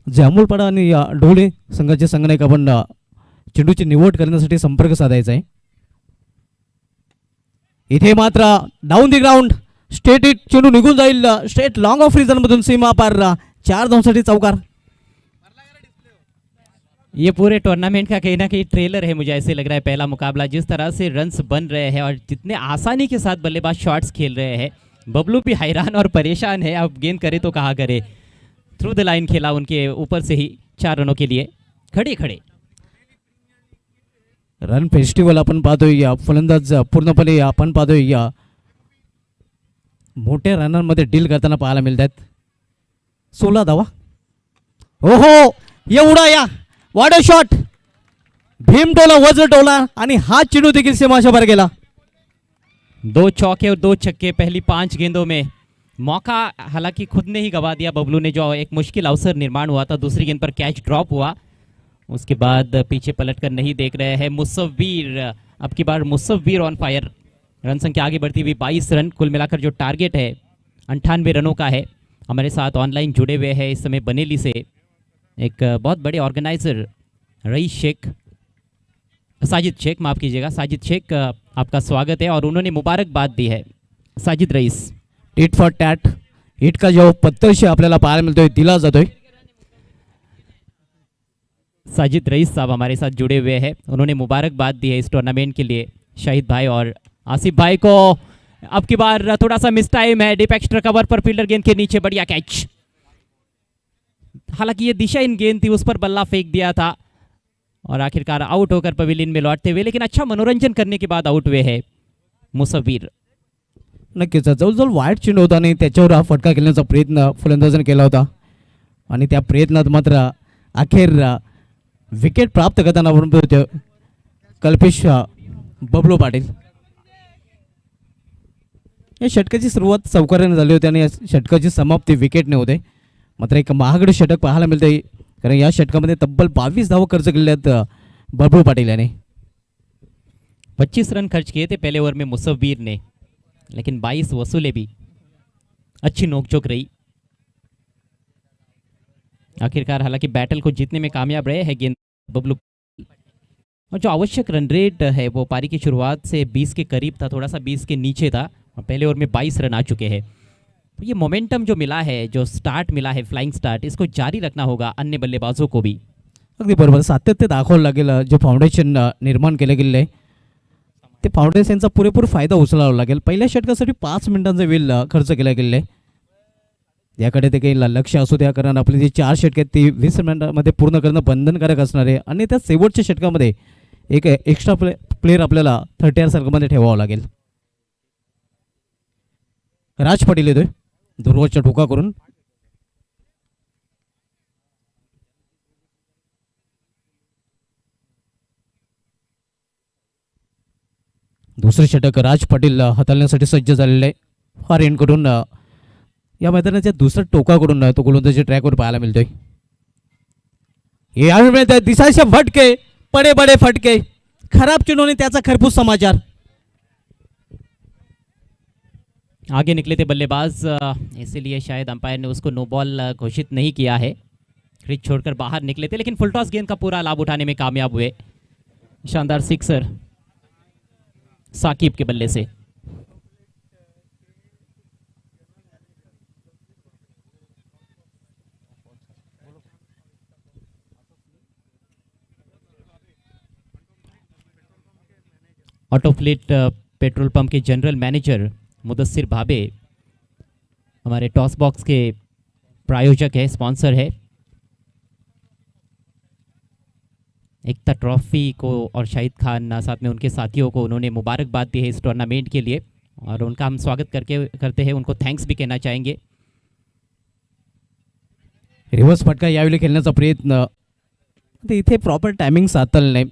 जांभूळपाडा आणि ढोळे संघाचे संघनायक आपण चेंडूची निवड करण्यासाठी संपर्क साधायचा आहे. इथे मात्र down the ground straight it, चेंडू निघून जाईल स्ट्रेट लॉंग ऑफ रिजन मधून सीमा पार 4 धावांसाठी चौकार. ये पूरे टूर्नामेंट का कहीं ना कहीं ट्रेलर है, मुझे ऐसे लग रहा है. पहला मुकाबला, जिस तरह से रन्स बन रहे हैं और जितने आसानी के साथ बल्लेबाज शॉट्स खेल रहे हैं, बबलू भी हैरान और परेशान है. अब गेंद करे तो कहाँ करे. थ्रू द लाइन खेला उनके ऊपर से ही 4 रनों के लिए खड़े खड़े. रन फेस्टिवल आपण पाहतोय. या फलंदाज पूर्णपणे आपण पाहतोय या मोठ्या रनांमध्ये डील करताना पाहायला मिळतात. 16 धावा. ओहो, एवढा या वाडा शॉट, भीम टोला, वज टोला आणि हा चेंडू देखील सीमाच्या बाहेर गेला. 2 चौके और 2 छक्के पहली 5 गेंदों में. मौका हालांकि खुद ने ही गवा दिया बबलू ने, जो एक मुश्किल अवसर निर्माण हुआ था. दूसरी गेंद पर कैच ड्रॉप हुआ, उसके बाद पीछे पलटकर नहीं देख रहे हैं मुसव्वीर. अब की बार मुसव्वीर ऑन फायर. रन संख्या आगे बढ़ती हुई 22 रन. कुल मिलाकर जो टारगेट है 98 रनों का है. हमारे साथ ऑनलाइन जुड़े हुए हैं इस समय बनेली से एक बहुत बड़े ऑर्गेनाइजर साजिद शेख, माफ़ कीजिएगा, साजिद शेख, आपका स्वागत है और उन्होंने मुबारकबाद दी है. Sajid rice, tit for tat, hit का जो पत्तरशी आपल्याला पाहायला मिळतोय दिला जातोय. साजिद रईस साहब हमारे साथ जुड़े हुए हैं, उन्होंने मुबारकबाद दी है इस टूर्नामेंट के लिए. शाहिद भाई और आसिफ भाई को अब की बार थोड़ा सा मिस टाइम है। डीप एक्स्ट्रा कवर पर फील्डर गेंद के नीचे, बढ़िया कैच। हालांकि ये दिशाहीन गेंद थी, उस पर बल्ला फेंक दिया था और आखिरकार आउट होकर पवेलियन में लौटते हुए, लेकिन अच्छा मनोरंजन करने के बाद आउट हुए है मुसव्वीर। नक्कीच जवळजवळ वाईट चेंडू होता आणि त्याच्यावर हा फटका खेळण्याचा प्रयत्न फलंदाजाने केला होता आणि त्या प्रयत्नात मात्र अखेर विकेट प्राप्त करताना आपण बघतो कल्पेश बबलू पाटील। या षटकाची सुरुवात चौकाराने झाली होती आणि या षटकाची समाप्ती विकेटने होते। मात्र एक महागडे षटक पाहायला मिळते, कारण या षटकामध्ये तब्बल 22 धावा खर्च केल्या आहेत बबलू पाटील याने। 25 रन खर्च किए थे पहले ओवर में मुसव्वीर ने, लेकिन 22 वसूले भी। अच्छी नोकझोंक रही आखिरकार, हालांकि बैटल को जीतने में कामयाब रहे हैं गेंद बबलू। और जो आवश्यक रन रेट है वो पारी की शुरुआत से 20 के करीब था, थोड़ा सा 20 के नीचे था और पहले ओवर में 22 रन आ चुके हैं। तो ये मोमेंटम जो मिला है, जो स्टार्ट मिला है, फ्लाइंग स्टार्ट, इसको जारी रखना होगा अन्य बल्लेबाजों को भी। अगदी बरोबर, सातत्य दाखवावं लागेल। जे फाउंडेशन निर्माण केले गेले आहे ते फाउंडेशनचा पुरेपूर फायदा उचलावा लागेल। पहिल्या षटकासाठी 5 मिनिटांचा वेळ खर्च केला गेलेला आहे, याकडे ते काही लक्ष असू द्या, कारण आपली जी 4 षटके आहेत ती 20 मिनिटांमध्ये पूर्ण करणं बंधनकारक असणार आहे आणि त्या शेवटच्या षटकामध्ये एक एक्स्ट्रा प्लेयर आपल्याला 30 सर्कलमध्ये ठेवावा लागेल। राज पाटील येतोय दुर्वाच्या ठोका करून। दुसरे षटक राज पाटील हाताळण्यासाठी सज्ज झालेले आहे। फार एंडकडून या मैदानाच्या दुसऱ्या टोकाकडून तो गोलंदाजी ट्रॅकवर पाहायला मिळतोय। यावेळी मिळतोय दिशाशे फटके, बडे बडे फटके, खराब चेंडूने त्याचा खरपूस समाचार। आगे निकले थे बल्लेबाज, इसीलिए शायद अंपायर ने उसको नो बॉल घोषित नहीं किया है। क्रीज छोड़कर बाहर निकले थे, लेकिन फुलटॉस गेंद का पूरा लाभ उठाने में कामयाब हुए। शानदार सिक्सर साकिब के बल्ले से। ऑटोफ्लिट पेट्रोल पंप के जनरल मैनेजर मुदस्सिर भाबे हमारे टॉस बॉक्स के प्रायोजक है, स्पॉन्सर है। एकता ट्रॉफी को और शाहिद खान साथ में उनके साथियों को उन्होंने मुबारकबाद दी है इस टूर्नामेंट के लिए, और उनका हम स्वागत करते हैं, उनको थैंक्स भी कहना चाहेंगे। रिव्हर्स फटका यावेळी खेळण्याचा प्रयत्न, ते इथे प्रॉपर टायमिंग साधलं नाही।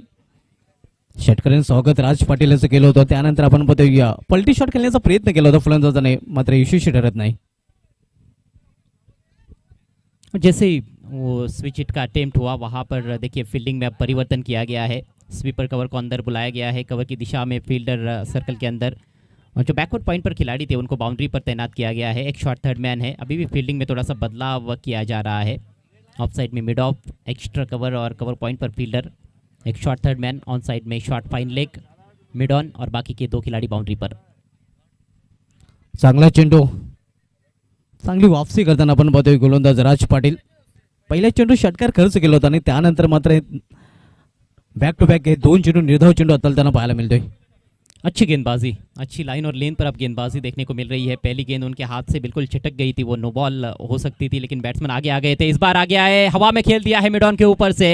षटकाराने स्वागत राज पाटील याचं केलं होतं, त्यानंतर आपण बघूया पलटी शॉट खेळण्याचा प्रयत्न केला होता फलंदाजाने, मात्र यशस्वी ठरत नाही। जैसे ही वो स्विच हिट का अटेम्प्ट हुआ, वहाँ पर देखिए फील्डिंग में अब परिवर्तन किया गया है। स्वीपर कवर को अंदर बुलाया गया है, कवर की दिशा में फील्डर सर्कल के अंदर, और जो बैकवर्ड पॉइंट पर खिलाड़ी थे उनको बाउंड्री पर तैनात किया गया है। एक शॉर्ट थर्ड मैन है, अभी भी फील्डिंग में थोड़ा सा बदलाव किया जा रहा है। ऑफ साइड में मिड ऑफ, एक्स्ट्रा कवर और कवर पॉइंट पर फील्डर, एक short third man, on side में short fine leg, mid on, और बाकी के 2 खिलाड़ी बाउंड्री पर। चांगला चेंडू, चांगली वापसी करताना आपण बघतोय गोलंदाज राज पाटील। पहिल्या चेंडू षटकार खर्च केला होता आणि त्यानंतर मात्र बॅक टू बॅक हे 2 चेंडू निर्धाव चेंडू हाताळताना पाहायला मिळतोय। अच्छी गेंदबाजी, अच्छी लाइन और लेन पर अब गेंदबाजी देखने को मिल रही है। पहली गेंद उनके हाथ से बिल्कुल छिटक गई थी, वो नो बॉल हो सकती थी, लेकिन बैट्समैन आगे आ गए थे। इस बार आगे आए, हवा में खेल दिया है मिड ऑन के ऊपर से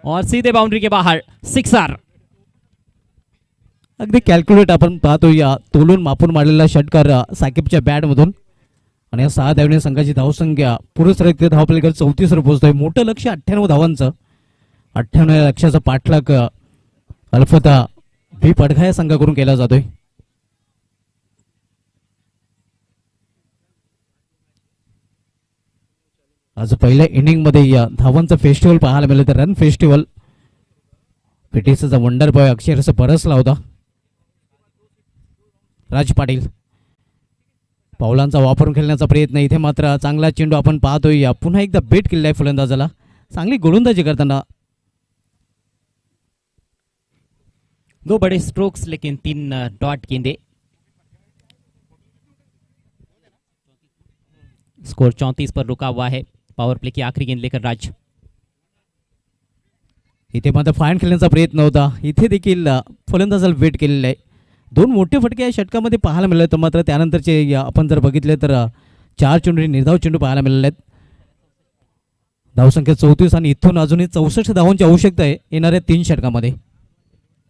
और सीधे बाउंड्री के बाहर, सिक्सर। अगदी कॅल्क्युलेट आपण पाहतो या तोलून मापून मारलेला षटकार साकिबच्या बॅटमधून, आणि या 6 धावने संघाची धावसंख्या पुरुष रक्त धावपलीकडे 34 वर पोहोचतोय। मोठं लक्ष 98 धावांचं, 98 लक्षाचा पाठलाग अल्फता बी पडघा या संघाकडून केला जातोय। आज पहिल्या इनिंग मध्ये या धावांचं फेस्टिवल पाहायला मिळालं, तर रन फेस्टिवल पीटीसीचा वंडर बॉय अक्षरशः बरसला होता। राज पाटील पावलांचा वापरून खेळण्याचा प्रयत्न, इथे मात्र चांगला चेंडू आपण पाहतोय, या पुन्हा एकदा बेट केलाय फलंदाजाला, चांगली गोलंदाजी करताना। 2 बड़े स्ट्रोक्स लेकिन 3 डॉट गेंदे। स्कोर 34 पर रुका हुआ है। पावर प्ले की आखिरी गेंद लेकर राज। इथे मात्र फाईन खेळण्याचा प्रयत्न होता. इथे देखील फलंदाजाला वेट केलेलं आहे. 2 मोठे फटके या षटकामध्ये पाहायला मिळाले. तर मात्र त्यानंतरचे आपण जर बघितले तर 4 चेंडू निर्धाव चेंडू पाहायला मिळाले आहेत. धावसंख्या 34 आणि इथून अजूनही 64 धावांची आवश्यकता आहे येणाऱ्या 3 षटकामध्ये.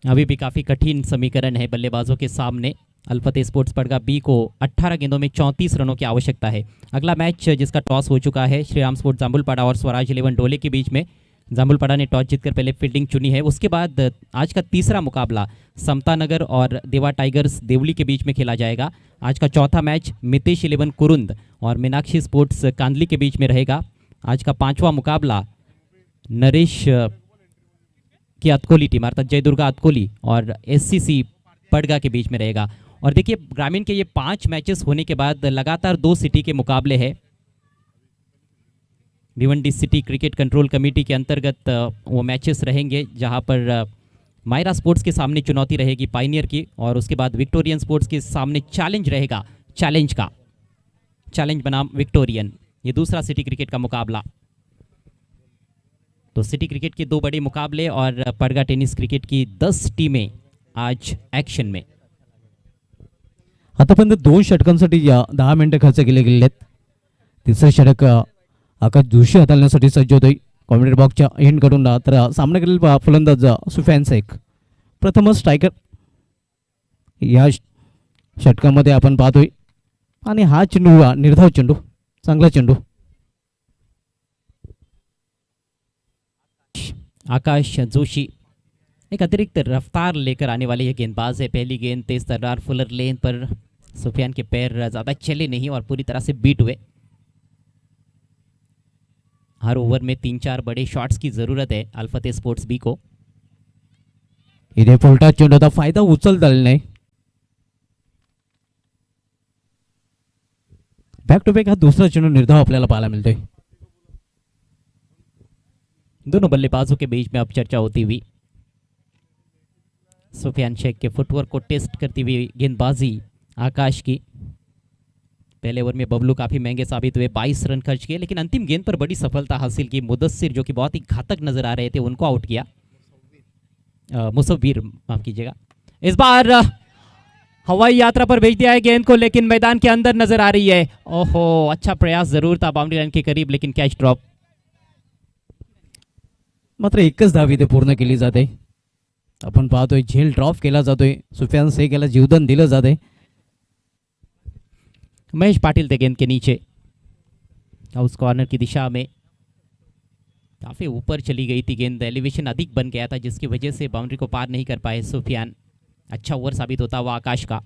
अभी भी काफ़ी कठिन समीकरण है बल्लेबाजों के सामने. अल्फतेह स्पोर्ट्स पड़गा बी को 18 गेंदों में 34 रनों की आवश्यकता है. अगला मैच जिसका टॉस हो चुका है श्रीराम स्पोर्ट्स जाम्बुलपाड़ा और स्वराज 11 डोले के बीच में. जाम्बुलपाड़ा ने टॉस जीतकर पहले फील्डिंग चुनी है. उसके बाद आज का तीसरा मुकाबला समता नगर और देवा टाइगर्स देवली के बीच में खेला जाएगा. आज का चौथा मैच मितेश 11 कुरुंद और मीनाक्षी स्पोर्ट्स कांदली के बीच में रहेगा. आज का 5वां मुकाबला नरेश की अतकोली टीम अर्थात जय दुर्गा अतकोली और एससीसी पड़गा के बीच में रहेगा. और देखिए ग्रामीण के ये 5 मैचेस होने के बाद लगातार 2 सिटी के मुकाबले हैं. Bhiwandi city cricket control committee के अंतर्गत वो मैचेस रहेंगे जहां पर मायरा स्पोर्ट्स के सामने चुनौती रहेगी पाइनियर की, और उसके बाद विक्टोरियन स्पोर्ट्स के सामने चैलेंज रहेगा. चैलेंज बनाम विक्टोरियन, ये दूसरा सिटी क्रिकेट का मुकाबला. तो सिटी क्रिकेट के 2 बड़े मुकाबले और पड़गा टेनिस क्रिकेट की 10 टीमें आज एक्शन में. आतापर्यंत 2 षटकांसाठी 10 मिनिटं खर्च केले गेलेले आहेत. तिसरं षटक आकाश जोशी हाताळण्यासाठी सज्ज होतोय कॉमेंटेटर बॉक्सच्या एंडकडून. तर सामना केलेला फलंदाज सुफियान शेख प्रथमच स्ट्रायकर या षटकामध्ये आपण पाहतोय. आणि हा चेंडू निर्धाव चेंडू, चांगला चेंडू. आकाश जोशी एक अतिरिक्त रफ्तार लेकर आने वाले ये गेंदबाज है. पहली गेंद तेज तर्रार फुलर लेन पर सुफियान के पैर ज़्यादा चले नहीं और पूरी तरह से बीट हुए. हर ओवर में 3-4 बड़े शॉट्स की ज़रूरत है अल्फतेह स्पोर्ट्स बी को. इथे फुलटा चेंडूचा फायदा उचलता आलेला नाही. बॅक टू बॅक हा दुसरा चेंडू निर्धाव आपल्याला पाहायला मिळतोय. दोनों बल्लेबाजों के बीच में अब चर्चा होती हुई. सुफियान शेख के फुटवर्क को टेस्ट करती हुई गेंदबाजी आकाश की. पहले ओवर में बबलू काफ़ी महंगे साबित हुए, 22 रन खर्च किए, लेकिन अंतिम गेंद पर बड़ी सफलता हासिल की. मुदस्सिर जो कि बहुत ही घातक नजर आ रहे थे उनको आउट किया. मुसव्वीर माफ कीजिएगा. इस बार हवाई यात्रा पर भेज दिया है गेंद को, लेकिन मैदान के अंदर नजर आ रही है. ओहो, अच्छा प्रयास जरूर था बाउंड्री लाइन के करीब, लेकिन कैच ड्रॉप. मात्र एकच धाव इथे पूर्ण केली जाते. आपण पाहतोय झेल ड्रॉप केला जातोय. सुफियान शेख याला जीवदान दिलं जाते. महेश पाटिल थे गेंद के नीचे. हाउस कॉर्नर की दिशा में काफ़ी ऊपर चली गई थी गेंद. एलिवेशन अधिक बन गया था जिसकी वजह से बाउंड्री को पार नहीं कर पाए सुफियान. अच्छा ओवर साबित होता हुआ आकाश का.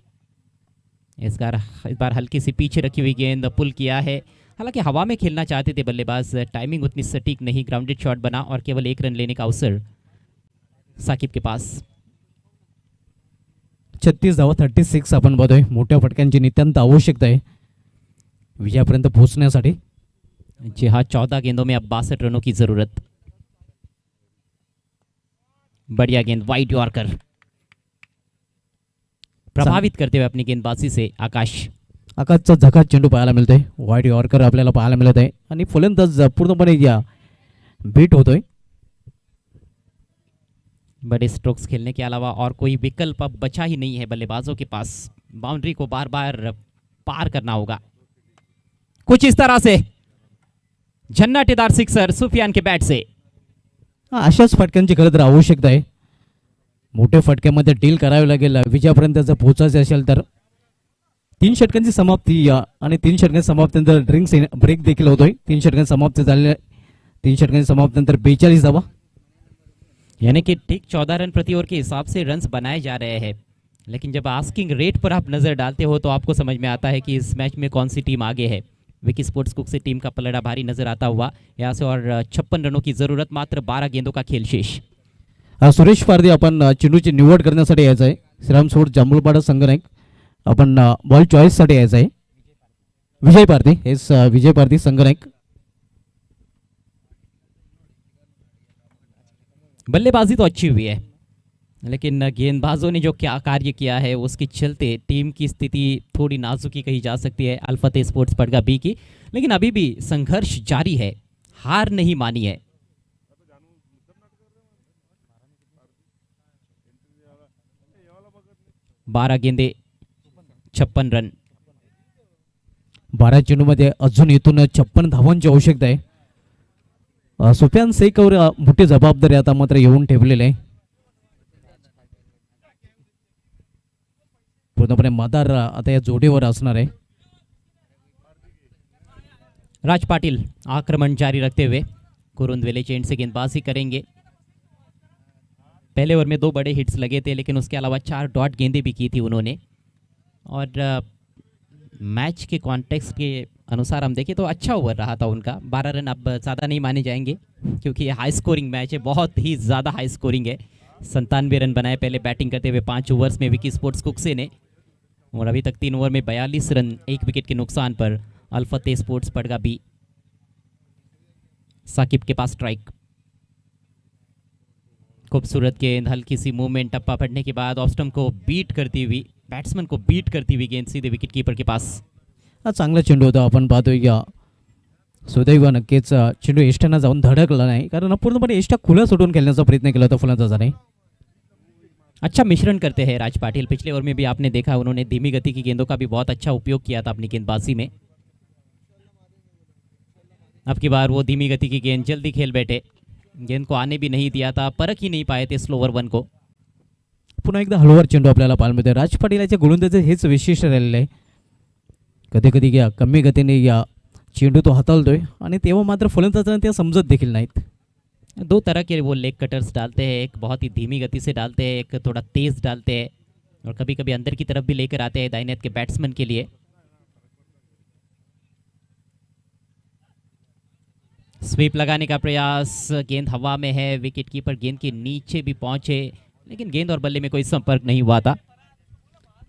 इस बार हल्की सी पीछे रखी हुई गेंद पुल किया है. हालांकि हवा में खेलना चाहते थे बल्लेबाज, टाइमिंग उतनी सटीक नहीं. ग्राउंडेड शॉट बना और केवल 1 रन लेने का अवसर साकिब के पास. 36 धावा 36 आपण बघतोय. मोठ्या फटक्यांची नितांत आवश्यकता आहे विजयापर्यंत पोहोचण्यासाठी. जी हाँ, 14 गेंदों में अब 62 रनों की जरूरत. बढ़िया गेंद, वाइड यॉर्कर. प्रभावित करते हुए अपनी गेंदबाजी से आकाशचा झकात चेंडू पाहायला मिळतोय. वाईड यॉर्कर आपल्याला पाहायला मिळत आहे आणि फलंदाज पूर्णपणे बीट होतोय. बड़े स्ट्रोक्स खेलने के अलावा और कोई विकल्प अब बचा ही नहीं है बल्लेबाजों के पास. बाउंड्री को बार बार पार करना होगा. कुछ इस तरह से झन्नाटेदार सिक्सर सुफियान के बैट से. अशाच फटक्यांची खरं तर आवश्यकता आहे. मोठ्या फटक्यामध्ये डील करावी लागेल विजयापर्यंत जर पोहोचायचे असेल तर. 3 षटकांची समाप्ती आणि 3 षटकांच्या समाप्तीनंतर ड्रिंक्स ब्रेक देखील होतोय. 3 षटकांची समाप्ती झालेली. 3 षटकांची समाप्तीनंतर 42 धावा, यानी कि ठीक 14 रन प्रति ओवर के हिसाब से रन्स बनाए जा रहे हैं. लेकिन जब आस्किंग रेट पर आप नज़र डालते हो तो आपको समझ में आता है कि इस मैच में कौन सी टीम आगे है. विकी स्पोर्ट्स कुक से टीम का पलड़ा भारी नजर आता हुआ. यहाँ से और 56 रनों की जरूरत, मात्र 12 गेंदों का खेल शेष. सुरेश पारधी आपण चेंडूची निवड करण्यासाठी यायचं आहे. श्रीराम स्पोर्ट्स जांभूळपाडा संघनायक आपण बॉल चॉईससाठी यायचं आहे. विजय पारधी, हेच विजय पारधी संघनायक. बल्लेबाजी तो अच्छी हुई है, लेकिन गेंदबाजों ने जो क्या कार्य किया है उसके चलते टीम की स्थिति थोड़ी नाजुकी कही जा सकती है अल्फतेह स्पोर्ट्स पड़गा बी की. लेकिन अभी भी संघर्ष जारी है, हार नहीं मानी है. 12 गेंदे 56 रन. 12 चेंडूमध्ये अजून इथून 56 धावांची आवश्यकता आहे. सुफियान शेखवर मोठी जबाबदारी आता मात्र येऊन ठेवलेली आहे. पूर्णपणे मदार आता या जोडीवर असणार आहे. राज पाटिल आक्रमण जारी रखते हुए कुरुंदवेले चेंड से गेंदबाजी करेंगे. पहले ओवर में 2 बड़े हिट्स लगे थे, लेकिन उसके अलावा 4 डॉट गेंदें भी की थी उन्होंने. और मैच के कॉन्टेक्स्ट के अनुसार हम देखें तो अच्छा ओवर रहा था उनका. 12 रन अब ज़्यादा नहीं माने जाएंगे क्योंकि ये हाई स्कोरिंग मैच है, बहुत ही ज़्यादा हाई स्कोरिंग है. 97 रन बनाए पहले बैटिंग करते हुए 5 ओवर्स में विकी स्पोर्ट्स कुक्से ने. और अभी तक 3 ओवर में 42 रन 1 विकेट के नुकसान पर. अल्फते स्पोर्ट्स पड़गा बी. साकिब के पास स्ट्राइक. खूबसूरत गेंद, हल्की सी मूवमेंट, टप्पा पड़ने के बाद ऑफ स्टंप को बीट करती हुई, बैट्समैन को बीट करती हुई गेंद सीधे विकेट कीपर के पास. हा चांगला चेंडू होता. आपण पाहतोय की सुदैव नक्कीच चेंडू एष्ट्यांना जाऊन धडकला नाही, कारण पूर्णपणे एष्ट्या खुला सोडून खेळण्याचा प्रयत्न केला होता फलंदाजाने. अच्छा मिश्रण करते हैं राज पाटिल. पिछले ओवर में भी आपने देखा उन्होंने धीमी गति की गेंदों का भी बहुत अच्छा उपयोग किया था अपनी गेंदबाजी में. अब की बार वो धीमी गति की गेंद जल्दी खेल बैठे, गेंद को आने भी नहीं दिया था, परख ही नहीं पाए थे स्लोवर 1 को. पुन्हा एकदा हळूवार चेंडू आपल्याला पाहायला मिळतोय. राज पाटीलच्या गोलंदाजीचे हेच वैशिष्ट्य राहिलेलं आहे. कधी कधी कमी गतीने चेंडू तो हाताळतोय आणि तेव्हा मात्र फलंदाजांना ते समजत देखील नाहीत. 2 तरह के वो लेग कटर्स डालते हैं, एक बहुत ही धीमी गति से डालते हैं, एक थोड़ा तेज डालते हैं, और कभी कभी अंदर की तरफ भी लेकर आते हैं दाहिने हाथ के बैट्समैन के लिए. स्वीप लगाने का प्रयास, गेंद हवा में है, विकेट कीपर गेंद के नीचे भी पहुंचे, लेकिन गेंद और बल्ले में कोई संपर्क नहीं हुआ था.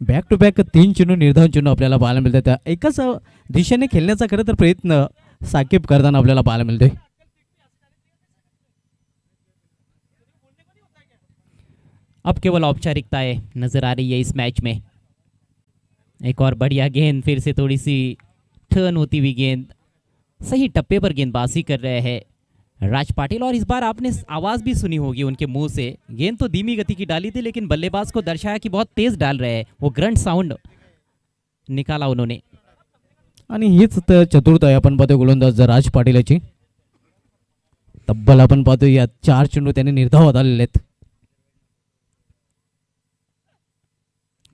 बॅक टू बॅक 3 चेंडू निर्धावन चेंडू आपल्याला पाहायला मिळतात. त्या एकाच दिशेने खेळण्याचा खरं तर प्रयत्न साकिब करताना आपल्याला पाहायला मिळतोय. अब केवल औपचारिकताएं नजर आ रही है इस मैच में. एक और बढ़िया गेंद, फिर से थोड़ी सी टर्न होती हुई गेंद, सही टप्पे पर गेंदबाजी कर रहे हैं राज पाटिल. और इस बार आपने आवाज़ भी सुनी होगी उनके मुंह से. गेंद तो धीमी गति की डाली थी, लेकिन बल्लेबाज को दर्शाया कि बहुत तेज डाल रहे हैं. वो ग्रंट साउंड निकाला उन्होंने. आणि हीच तर चतुर्थ आहे. आपण पाहतोय गोलंदाज राज पाटील याची. तब्बल आपण पाहतोय या 4 चेंडू त्याने निर्धावात आलेले आहेत.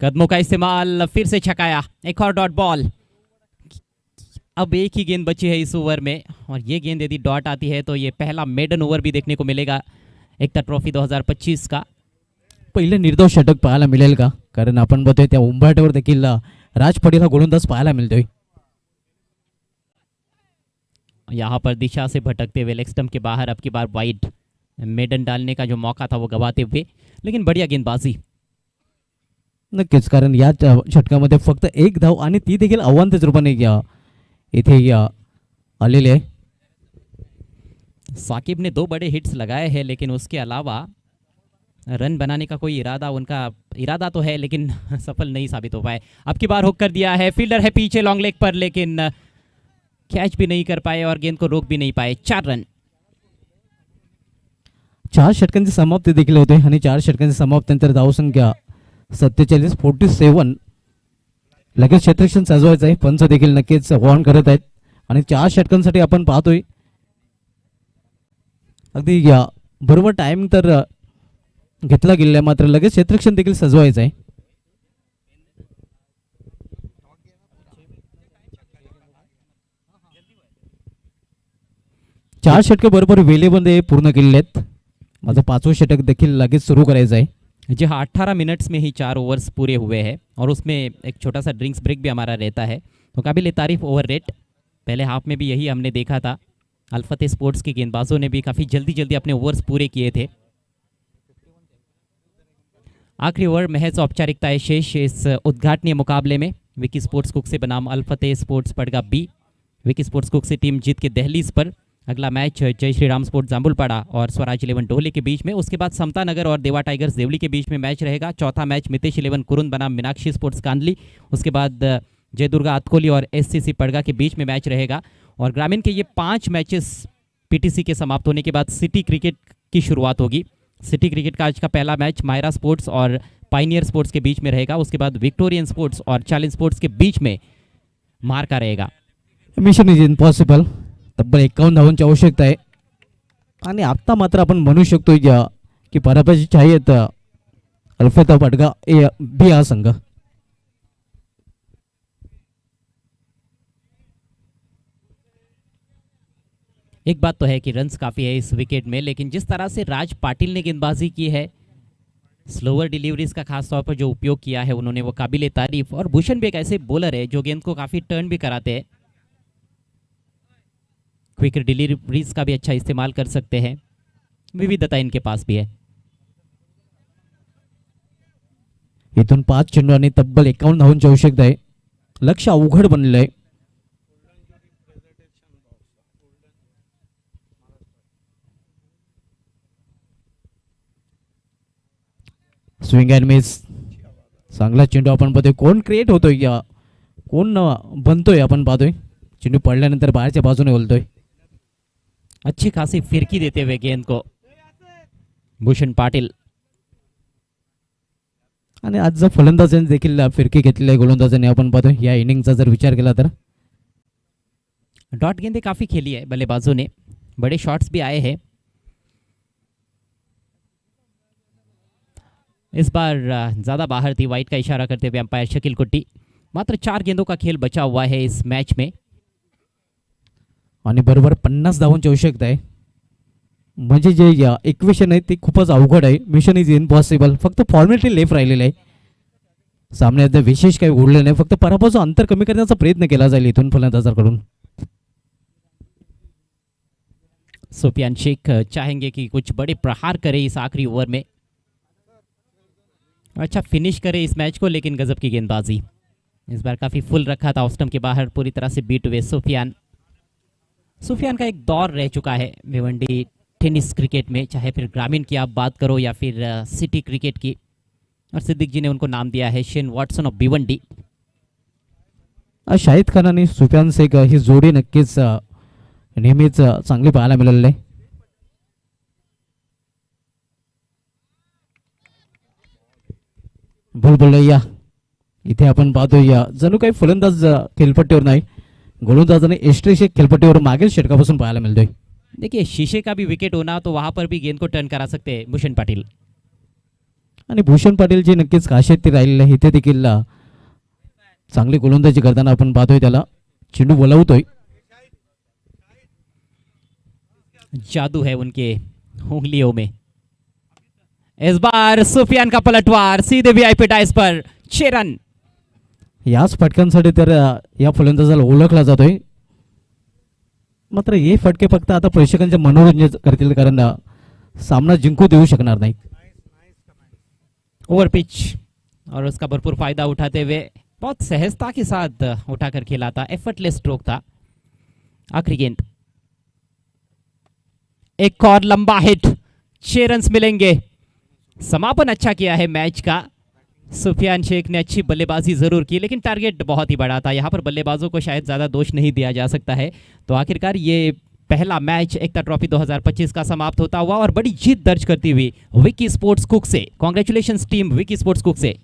कदमों का इस्तेमाल, फिर से छकाया, एक और डॉट बॉल. अब एक ही गेंद बची है इस ओवर में, और ये गेंद यदि डॉट आती है तो ये पहला मेडन ओवर भी देखने को मिलेगा एकता ट्रॉफी 2025 का. पहिले निर्धाव षटक पाहायला मिळेल का? कारण आपण बघतोय त्या उंबरठ्यावर देखील राज पाटील हा गोलंदाज पाहायला मिळतोय. यहाँ पर दिशा से भटकते हुए लेग स्टंप के बाहर, अब की बार वाइड. मेडन डालने का जो मौका था वो गवाते हुए, लेकिन बढ़िया गेंदबाजी. नक्कीच, कारण या षटकामध्ये फक्त 1 धाव आणि ती देखील अवांतर रूपाने इथे आलेले आहे. साकिब ने 2 बड़े हिट्स लगाए हैं, लेकिन उसके अलावा रन बनाने का कोई उनका इरादा तो है, लेकिन सफल नहीं साबित हो पाए. अब की बार हुक कर दिया है, फील्डर है पीछे लॉन्ग लेग पर, लेकिन कैच भी नहीं कर पाए और गेंद को रोक भी नहीं पाए. 4 रन. 4 षटकांची समाप्ती देखील होते आणि 4 षटकांची समाप्तीनंतर धावसंख्या 47-47. लगेच क्षेत्ररक्षण सजवायचं आहे. पंच देखील नक्कीच वॉर्न करत आहेत आणि 4 षटकांसाठी आपण पाहतोय अगदी बरोबर टाइम तर घेतला गेलेला, मात्र लगेच क्षेत्ररक्षण देखील सजवायचं आहे. चार षटके बरोबर वेळेमध्ये पूर्ण केलेले आहेत. माझं 5वं षटक देखील लगेच सुरू करायचं आहे. जी हाँ, 18 मिनट्स में ही 4 ओवर्स पूरे हुए हैं, और उसमें एक छोटा सा ड्रिंक्स ब्रेक भी हमारा रहता है, तो काबिल तारीफ ओवर रेट. पहले हाफ में भी यही हमने देखा था. अल्फते स्पोर्ट्स के गेंदबाजों ने भी काफ़ी जल्दी जल्दी अपने ओवर्स पूरे किए थे. आखिरी ओवर महज औपचारिकताएं शेष इस उद्घाटनीय मुकाबले में. विकी स्पोर्ट्स कुक्से बनाम अल्फते sports पड़गा B. Vicky sports कुक्से team जीत के दहलीज पर. अगला मैच जय श्री राम स्पोर्ट्स जाम्बुलपाड़ा और स्वराज 11 डोले के बीच में. उसके बाद समता नगर और देवा टाइगर्स देवली के बीच में मैच रहेगा. चौथा मैच मितेश 11 कुरुन बनाम मीनाक्षी स्पोर्ट्स कांदली. उसके बाद जय दुर्गा अतकोली और SCC पड़गा के बीच में मैच रहेगा. और ग्रामीण के ये 5 मैचेस PTC के समाप्त होने के बाद सिटी क्रिकेट की शुरुआत होगी. सिटी क्रिकेट का आज का पहला मैच मायरा स्पोर्ट्स और पाइनियर स्पोर्ट्स के बीच में रहेगा, उसके बाद विक्टोरियन स्पोर्ट्स और चैलेंज स्पोर्ट्स के बीच में मार्का रहेगा. Mission is impossible. तब्बल 51 धावांची आवश्यकता आहे आणि आत्ता मात्र आपण म्हणू शकतो की पराभवाची छाई आहेत अल्फेता पडगा ए बी हा संघ. एक बात तो है कि रन्स काफ़ी है इस विकेट में, लेकिन जिस तरह से राज पाटिल ने गेंदबाजी की है, स्लोअर डिलीवरीज का खास तौर पर जो उपयोग किया है उन्होंने, वो काबिले तारीफ. और भूषण भी एक ऐसे बॉलर है जो गेंद को काफ़ी टर्न भी कराते हैं, क्विक डिलीवरीज का भी अच्छा इस्तेमाल कर सकते हैं. विविधता इनके पास भी है. इथून 5 चेंडू आणि तब्बल 51 धावांची आवश्यकता आहे. लक्ष अवघड बनलेलं आहे. Swing and miss. चांगला चेंडू आपण पाहतोय. कोण क्रिएट होतोय या कोण बनतोय आपण पाहतोय. चेंडू पडल्यानंतर बाहेरच्या बाजूने बोलतोय. अच्छी खासी फिरकी देते हुए गेंद को भूषण पाटिल. आणि आज जर फलंदाजांनी देखील फिरकी घेतलेली आहे गोलंदाजांनी आपण पाहतोय या इनिंगचा जर विचार केला तर. डॉट गेंदें काफ़ी खेली है बल्लेबाजों ने, बड़े शॉट्स भी आए हैं. इस बार ज़्यादा बाहर थी, वाइट का इशारा करते हुए अंपायर शकील कुट्टी. मात्र 4 गेंदों का खेल बचा हुआ है इस मैच में. आणि बरोबर 50 धावांची आवश्यकता आहे. म्हणजे जे इक्वेशन आहे ते खूपच अवघड आहे. Mission is impossible. फक्त फॉर्मॅलिटी लेफ्ट राहिलेलं आहे. सामन्यात विशेष काही उडलं नाही, फक्त पराभवाचं अंतर कमी करण्याचा प्रयत्न केला जाईल इथून फलंदाजाकडून. सुफियान शेख चाहेंगे कि कुछ बड़े प्रहार करे इस आखिरी ओवर में, अच्छा फिनिश करे इस मैच को, लेकिन गजब की गेंदबाजी. इस बार काफ़ी फुल रखा था ऑफ स्टंप के बाहर, पूरी तरह से बीट हुए सुफियान. सुफियान का एक दौर रह चुका है भिवंडी टेनिस क्रिकेट में, चाहे फिर ग्रामीण की आप बात करो या फिर सिटी क्रिकेट की. और सिद्दीक जी ने उनको नाम दिया है Shane Watson of Bhiwandi. Shahid Khan आणि सुफियान शेख ही जोडी नक्कीच नेहमीच चांगली पाहायला मिळालेली आहे. भूलभुलैया इथे आपण पाहतोय जणू काही फलंदाज खेळपट्टीवर नाही, गोलंदाजाने एस्ट्रेशेक खेळपट्टीवर मागील षटकापासून पाहायला मिळतोय. देखिए शीशे का भी विकेट होना तो वहां पर भी गेंद को टर्न करा सकते हैं भूषण पाटिल. आणि भूषण पाटील जी नक्कीच खासियत ती राहिलेली आहे. इथे देखील चांगली गोलंदाजी करताना आपण पाहतोय त्याला चेंडू बोलावतोय. जादू है उनके उंगलियों में. इस बार सुफियान का पलटवार सीधे वीआईपी डाइस पर 6 रन. याच फटक्यांसाठी तर या फलंदाजाला ओळखला जातोय. मात्र हे फटके फक्त आता प्रेक्षकांचे मनोरंजन करतील, कारण सामना जिंकू देऊ शकणार नाही. ओवर पिच और उसका भरपूर फायदा उठाते हुए बहुत सहजता के साथ उठाकर खेला था, एफर्टलेस स्ट्रोक था. आखिरी गेंद, एक और लंबा हिट, 6 रन्स मिलेंगे. समापन अच्छा किया है मैच का. सुफियान शेख ने अच्छी बल्लेबाजी जरूर की, लेकिन टारगेट बहुत ही बड़ा था. यहाँ पर बल्लेबाजों को शायद ज़्यादा दोष नहीं दिया जा सकता है. तो आखिरकार ये पहला मैच एकता ट्रॉफी 2025 का समाप्त होता हुआ और बड़ी जीत दर्ज करती हुई विकी स्पोर्ट्स कुक से. Congratulations team Vicky sports cook से.